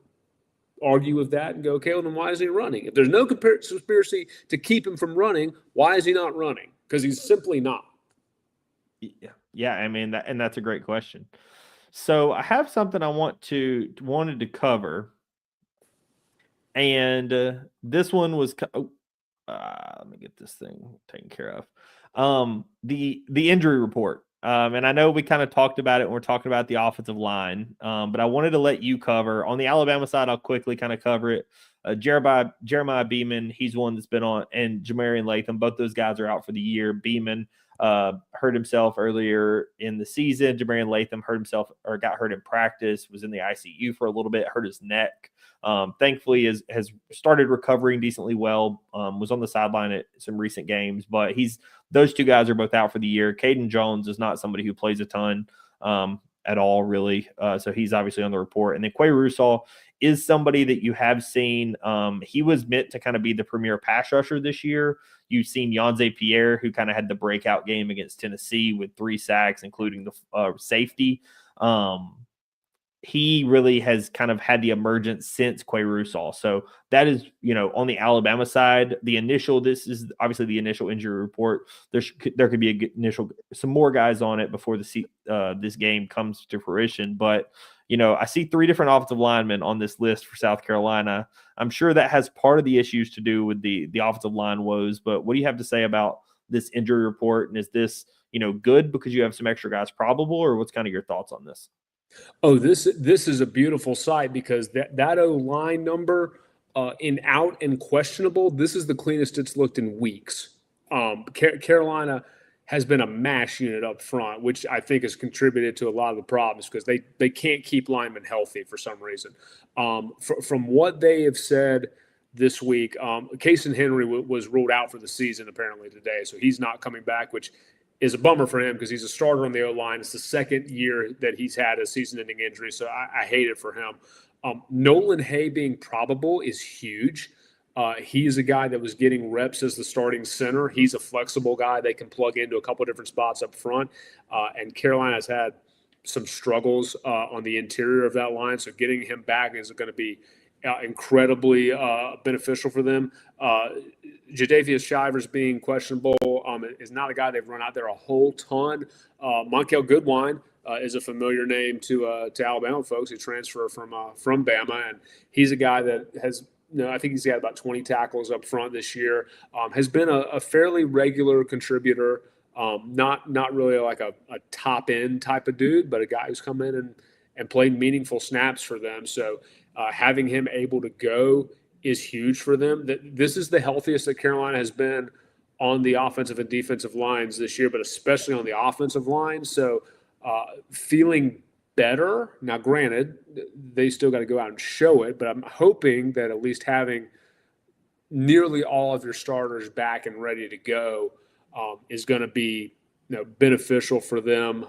argue with that and go, okay, well, then why is he running? If there's no conspiracy to keep him from running, why is he not running? Because he's simply not. Yeah, I mean that's a great question. So I have something I wanted to cover, and this one was let me get this thing taken care of. The injury report, and I know we kind of talked about it when we're talking about the offensive line, but I wanted to let you cover on the Alabama side. I'll quickly kind of cover it. Jeremiah Beeman, he's one that's been on, and Jamarian Latham, both those guys are out for the year. Beeman hurt himself earlier in the season. Jamarian Latham hurt himself or got hurt in practice, was in the ICU for a little bit, hurt his neck. Thankfully has started recovering decently well, was on the sideline at some recent games, but those two guys are both out for the year. Caden Jones is not somebody who plays a ton at all, really. So he's obviously on the report. And then Quay Russaw is somebody that you have seen. He was meant to kind of be the premier pass rusher this year. You've seen Yonze Pierre, who kind of had the breakout game against Tennessee with 3 sacks, including the safety. He really has kind of had the emergence since Quay Russaw. So that is, on the Alabama side, this is obviously the initial injury report. There could be some more guys on it before this game comes to fruition. But, I see 3 different offensive linemen on this list for South Carolina. I'm sure that has part of the issues to do with the offensive line woes. But what do you have to say about this injury report? And is this, good because you have some extra guys probable, or what's kind of your thoughts on this? Oh, this is a beautiful sight because that O line number in out and questionable. This is the cleanest it's looked in weeks. Carolina has been a mash unit up front, which I think has contributed to a lot of the problems because they can't keep linemen healthy for some reason. From what they have said this week, Casey Henry was ruled out for the season apparently today, so he's not coming back, which is a bummer for him because he's a starter on the O-line. It's the second year that he's had a season-ending injury, so I hate it for him. Nolan Hay being probable is huge. He's a guy that was getting reps as the starting center. He's a flexible guy they can plug into a couple of different spots up front. And Carolina's had some struggles on the interior of that line, so getting him back is going to be incredibly beneficial for them. Jadavius Shivers being questionable is not a guy they've run out there a whole ton. Monkel Goodwine is a familiar name to Alabama folks who transfer from Bama, and he's a guy that has I think he's got about 20 tackles up front this year. Has been a fairly regular contributor. Not really like a top end type of dude, but a guy who's come in and played meaningful snaps for them. So having him able to go is huge for them. This is the healthiest that Carolina has been on the offensive and defensive lines this year, but especially on the offensive line. So feeling better. Now, granted, they still got to go out and show it, but I'm hoping that at least having nearly all of your starters back and ready to go is going to be beneficial for them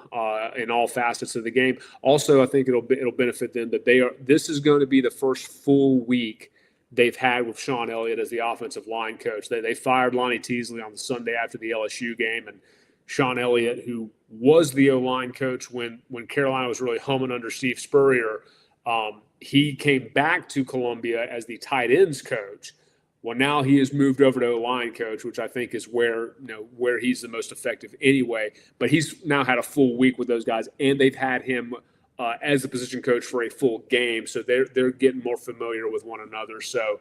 in all facets of the game. Also, I think it'll benefit them that this is going to be the first full week they've had with Sean Elliott as the offensive line coach. They fired Lonnie Teasley on the Sunday after the LSU game, and Sean Elliott, who was the O-line coach when Carolina was really humming under Steve Spurrier, he came back to Columbia as the tight ends coach. Well, now he has moved over to O-line coach, which I think is where he's the most effective anyway. But he's now had a full week with those guys, and they've had him as the position coach for a full game, so they're getting more familiar with one another. So,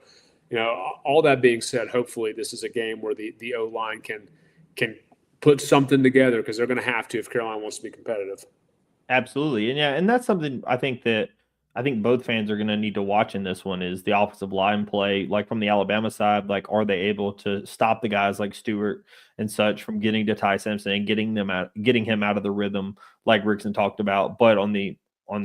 all that being said, hopefully this is a game where the O-line can put something together because they're going to have to if Carolina wants to be competitive. Absolutely. And that's something I think both fans are going to need to watch in this one is the offensive line play. Like from the Alabama side, like are they able to stop the guys like Stewart and such from getting to Ty Simpson and getting him out of the rhythm like Rixon talked about. But on the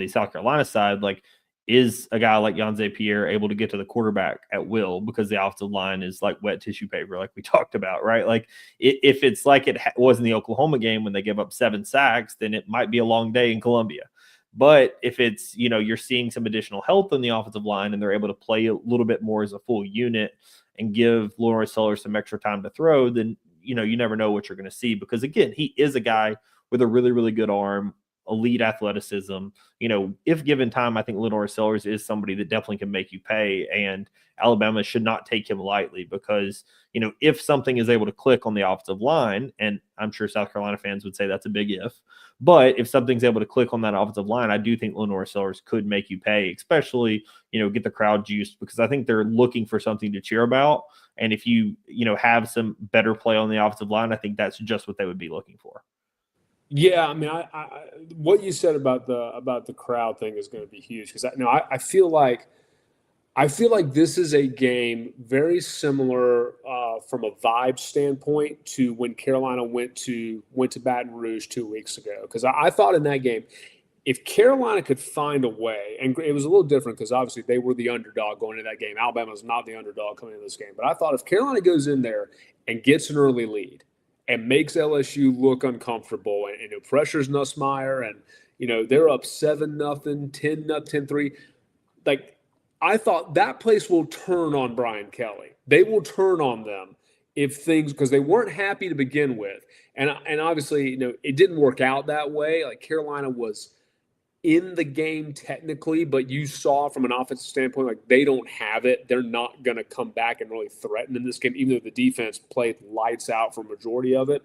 South Carolina side, like is a guy like Yanze Pierre able to get to the quarterback at will because the offensive line is like wet tissue paper, like we talked about, right? Like if it's like it was in the Oklahoma game when they gave up 7 sacks, then it might be a long day in Columbia. But if it's, you're seeing some additional health in the offensive line and they're able to play a little bit more as a full unit and give Lawrence Sellers some extra time to throw, then, you never know what you're going to see because, again, he is a guy with a really, really good arm, elite athleticism. If given time, I think Lawrence Sellers is somebody that definitely can make you pay, and Alabama should not take him lightly because, if something is able to click on the offensive line, and I'm sure South Carolina fans would say that's a big if, but if something's able to click on that offensive line, I do think Lenore Sellers could make you pay, especially, get the crowd juiced because I think they're looking for something to cheer about. And if you have some better play on the offensive line, I think that's just what they would be looking for. Yeah, I mean, I what you said about the crowd thing is going to be huge because I feel like this is a game very similar from a vibe standpoint to when Carolina went to Baton Rouge 2 weeks ago. Because I thought in that game, if Carolina could find a way, and it was a little different because obviously they were the underdog going into that game. Alabama was not the underdog coming into this game. But I thought if Carolina goes in there and gets an early lead and makes LSU look uncomfortable and pressures Nussmeier and, they're up 7-0, 10-0, 10-3, like – I thought that place will turn on Brian Kelly. They will turn on them if things, because they weren't happy to begin with. And obviously, it didn't work out that way. Like Carolina was in the game technically, but you saw from an offensive standpoint, like they don't have it. They're not going to come back and really threaten in this game, even though the defense played lights out for a majority of it.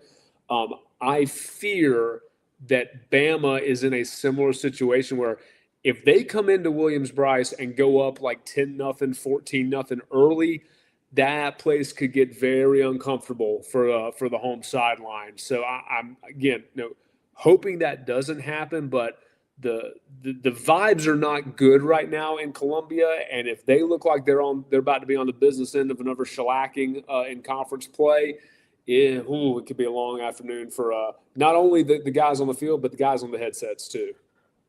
I fear that Bama is in a similar situation where if they come into Williams-Brice and go up like 10-0, 14-0 early, that place could get very uncomfortable for the home sideline. So I'm again, hoping that doesn't happen. But the vibes are not good right now in Columbia, and if they look like they're about to be on the business end of another shellacking in conference play, it could be a long afternoon for not only the guys on the field but the guys on the headsets too.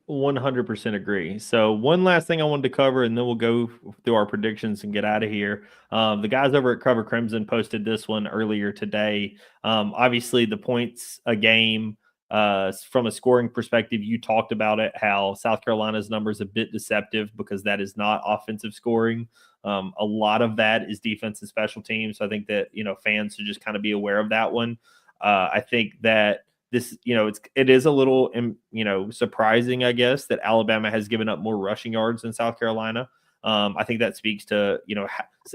100% agree. So one last thing I wanted to cover, and then we'll go through our predictions and get out of here. The guys over at Cover Crimson posted this one earlier today. Obviously, the points a game from a scoring perspective, you talked about it, how South Carolina's number is a bit deceptive because that is not offensive scoring. A lot of that is defense and special teams. So I think that, fans should just kind of be aware of that one. I think that this, it is a little, surprising, I guess, that Alabama has given up more rushing yards than South Carolina. I think that speaks to,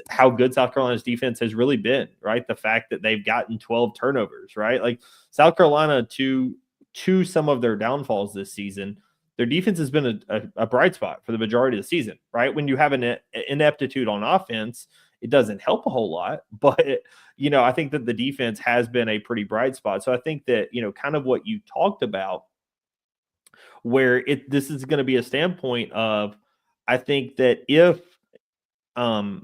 how good South Carolina's defense has really been, right? The fact that they've gotten 12 turnovers, right? Like South Carolina, to some of their downfalls this season, their defense has been a bright spot for the majority of the season, right? When you have an ineptitude on offense, it doesn't help a whole lot, but I think that the defense has been a pretty bright spot. So I think that, kind of what you talked about, where this is going to be a standpoint of, I think that if South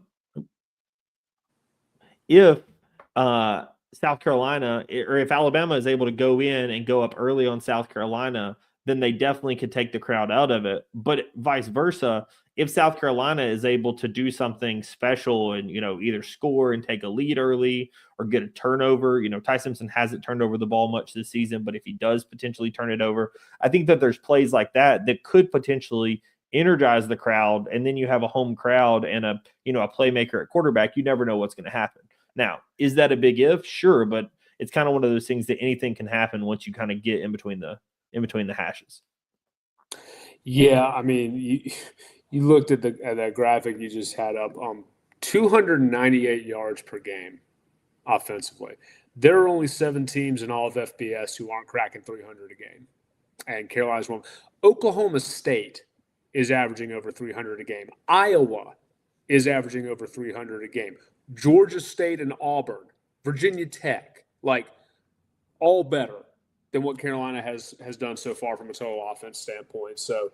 Carolina, or if Alabama is able to go in and go up early on South Carolina, then they definitely could take the crowd out of it. But vice versa, if South Carolina is able to do something special and, either score and take a lead early or get a turnover, Ty Simpson hasn't turned over the ball much this season, but if he does potentially turn it over, I think that there's plays like that could potentially energize the crowd. And then you have a home crowd and a playmaker at quarterback. You never know what's going to happen. Now, is that a big if? Sure, but it's kind of one of those things that anything can happen once you kind of get in between the hashes. Yeah, I mean, you looked at that graphic you just had up. 298 yards per game offensively. There are only 7 teams in all of FBS who aren't cracking 300 a game, and Carolina's one. Oklahoma State is averaging over 300 a game. Iowa is averaging over 300 a game. Georgia State and Auburn, Virginia Tech, like all better than what Carolina has done so far from a total offense standpoint. So,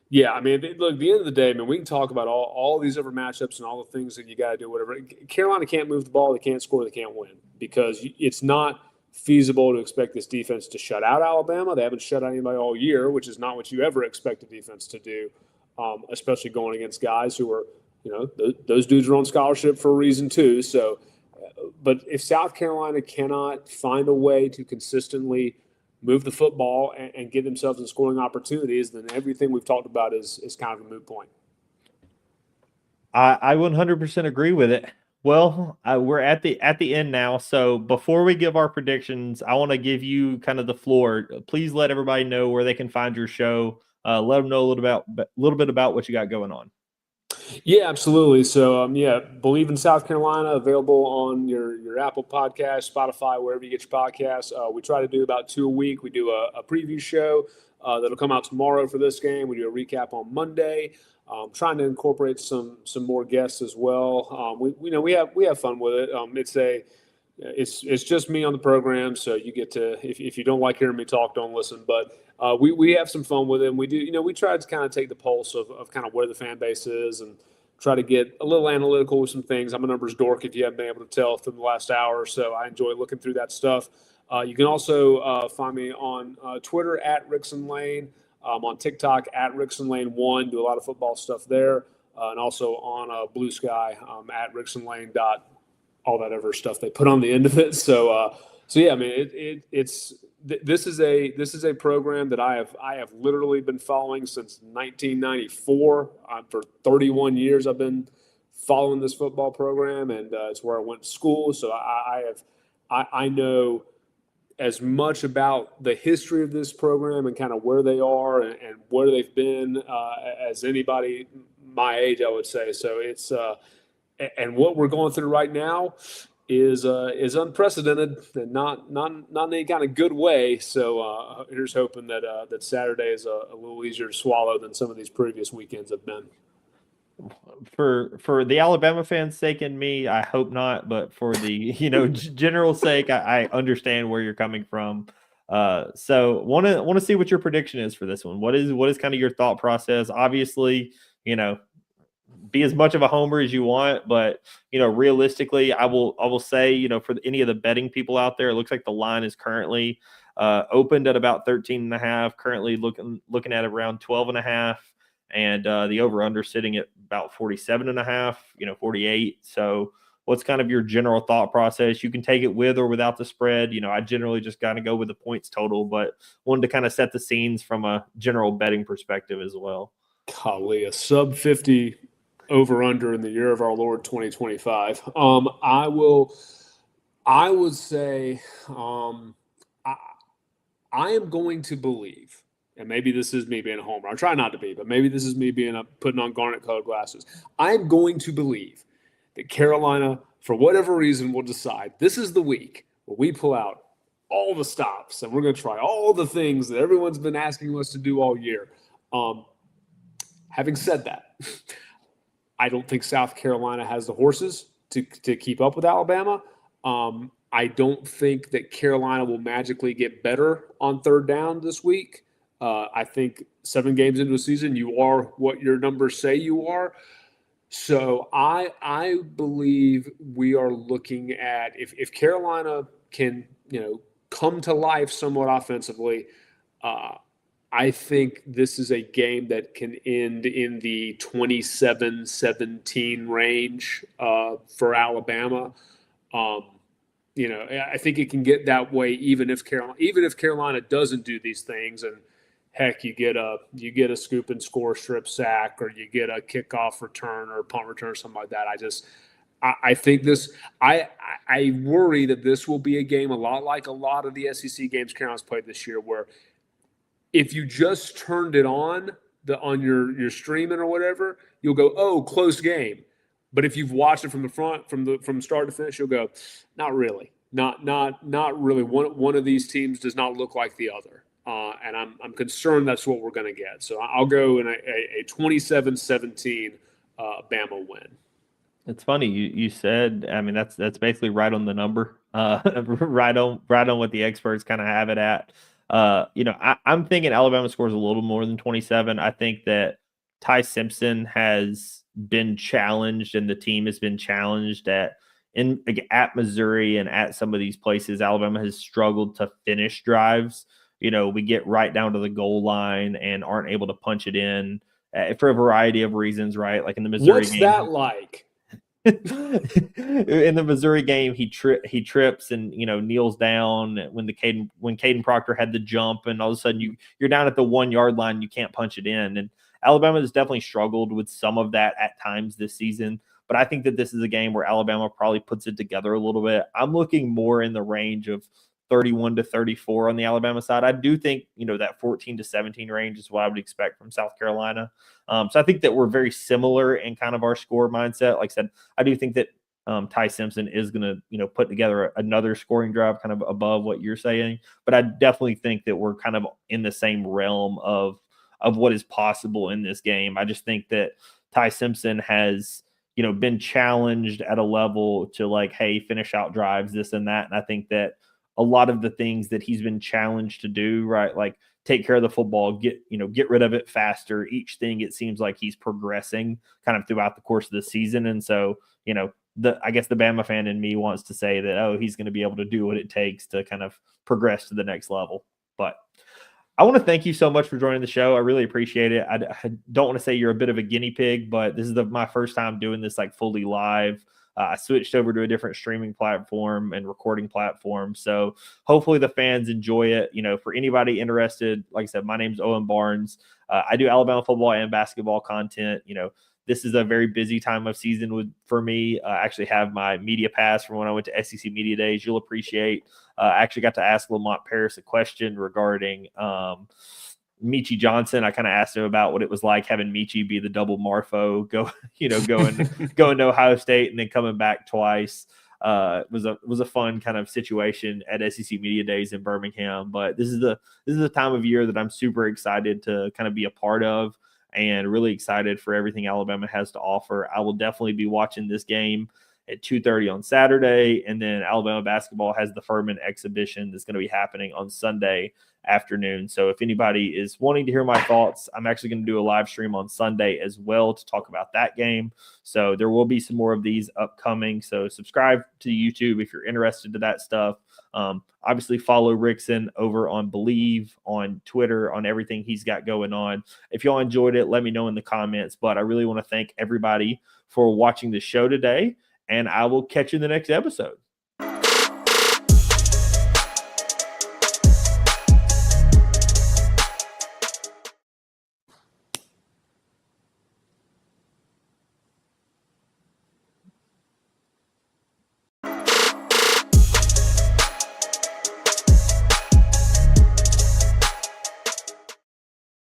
yeah, I mean, look, at the end of the day, man, we can talk about all these other matchups and all the things that you got to do, whatever. Carolina can't move the ball. They can't score. They can't win because it's not feasible to expect this defense to shut out Alabama. They haven't shut out anybody all year, which is not what you ever expect a defense to do, especially going against guys who are, those dudes are on scholarship for a reason too. So, but if South Carolina cannot find a way to consistently move the football and get themselves in scoring opportunities, then everything we've talked about is kind of a moot point. I 100% agree with it. Well, we're at the end now. So before we give our predictions, I want to give you kind of the floor. Please let everybody know where they can find your show. Let them know a little bit about what you got going on. Yeah, absolutely. So, Bleav in South Carolina, available on your Apple Podcast, Spotify, wherever you get your podcasts. We try to do about 2 a week. We do a preview show that'll come out tomorrow for this game. We do a recap on Monday. Trying to incorporate some more guests as well. We have fun with it. It's just me on the program, so you get to, if you don't like hearing me talk, don't listen. But we have some fun with it. And we do, we try to kind of take the pulse of kind of where the fan base is and try to get a little analytical with some things. I'm a numbers dork, if you haven't been able to tell through the last hour or so. I enjoy looking through that stuff. You can also find me on Twitter at Rixon Lane. On TikTok at Rixon Lane 1. Do a lot of football stuff there. And also on Blue Sky at Rixon Lane. All that other stuff they put on the end of it. So yeah, I mean, this is a program that I have literally been following since 1994. For 31 years, I've been following this football program, and it's where I went to school. So I know as much about the history of this program and kind of where they are and where they've been as anybody my age, I would say. So it's and what we're going through right now is unprecedented and not in any kind of good way. So here's hoping that that Saturday is a little easier to swallow than some of these previous weekends have been. For the Alabama fans' sake and me, I hope not. But for the general sake, I understand where you're coming from. So want to see what your prediction is for this one. What is kind of your thought process? Obviously, be as much of a homer as you want, but realistically, I will say, for any of the betting people out there, it looks like the line is currently opened at about 13.5, currently looking at around 12.5, and the over under sitting at about 47.5, 48. So what's kind of your general thought process? You can take it with or without the spread. I generally just kind of go with the points total, but wanted to kind of set the scenes from a general betting perspective as well. Golly, a sub 50 over under in the year of our Lord 2025. I would say I am going to Bleav, and maybe this is me being a homer. I try not to be, but maybe this is me putting on garnet colored glasses. I'm going to Bleav that Carolina, for whatever reason, will decide this is the week where we pull out all the stops and we're going to try all the things that everyone's been asking us to do all year. Having said that, I don't think South Carolina has the horses to keep up with Alabama. I don't think that Carolina will magically get better on third down this week. I think 7 games into a season, you are what your numbers say you are. So I Bleav we are looking at if Carolina can come to life somewhat offensively. I think this is a game that can end in the 27-17 range for Alabama. I think it can get that way even if Carolina doesn't do these things, and heck, you get a scoop and score strip sack, or you get a kickoff return or a punt return or something like that. I think this. I worry that this will be a game a lot like a lot of the SEC games Carolina's played this year, where if you just turned it on your streaming or whatever, you'll go, oh, close game. But if you've watched it from the front, from start to finish, you'll go, not really, not really. One of these teams does not look like the other, and I'm concerned that's what we're going to get. So I'll go in a 27-17 Bama win. It's funny you said. I mean, that's basically right on the number, right on what the experts kind of have it at. I'm thinking Alabama scores a little more than 27. I think that Ty Simpson has been challenged, and the team has been challenged at Missouri and at some of these places. Alabama has struggled to finish drives. We get right down to the goal line and aren't able to punch it in for a variety of reasons, right? Like in the Missouri game. What's that like? In the Missouri game, he trips and kneels down when Caden Proctor had the jump, and all of a sudden you're down at the 1 yard line, you can't punch it in. And Alabama has definitely struggled with some of that at times this season, but I think that this is a game where Alabama probably puts it together a little bit. I'm looking more in the range of 31-34 on the Alabama side. I do think that 14-17 range is what I would expect from South Carolina. So I think that we're very similar in kind of our score mindset. Like I said, I do think that Ty Simpson is going to put together another scoring drive kind of above what you're saying, but I definitely think that we're kind of in the same realm of what is possible in this game. I just think that Ty Simpson has been challenged at a level to like, hey, finish out drives, this and that, and I think that a lot of the things that he's been challenged to do, right, like take care of the football, get rid of it faster. Each thing, it seems like he's progressing kind of throughout the course of the season. And so, I guess the Bama fan in me wants to say that, oh, he's going to be able to do what it takes to kind of progress to the next level. But I want to thank you so much for joining the show. I really appreciate it. I don't want to say you're a bit of a guinea pig, but this is my first time doing this like fully live. I switched over to a different streaming platform and recording platform. So hopefully the fans enjoy it. For anybody interested, like I said, my name's Owen Barnes. I do Alabama football and basketball content. This is a very busy time of season for me. I actually have my media pass from when I went to SEC Media Days. You'll appreciate. I actually got to ask Lamont Paris a question regarding Michie Johnson. I kind of asked him about what it was like having Michie be the double Marfo, going to Ohio State and then coming back twice. It was a fun kind of situation at SEC Media Days in Birmingham. But this is the time of year that I'm super excited to kind of be a part of, and really excited for everything Alabama has to offer. I will definitely be watching this game at 2:30 on Saturday. And then Alabama basketball has the Furman exhibition that's going to be happening on Sunday afternoon. So if anybody is wanting to hear my thoughts, I'm actually going to do a live stream on Sunday as well to talk about that game. So there will be some more of these upcoming. So subscribe to YouTube if you're interested to that stuff. Obviously follow Rixon over on Bleav, on Twitter, on everything he's got going on. If y'all enjoyed it, let me know in the comments. But I really want to thank everybody for watching the show today, and I will catch you in the next episode.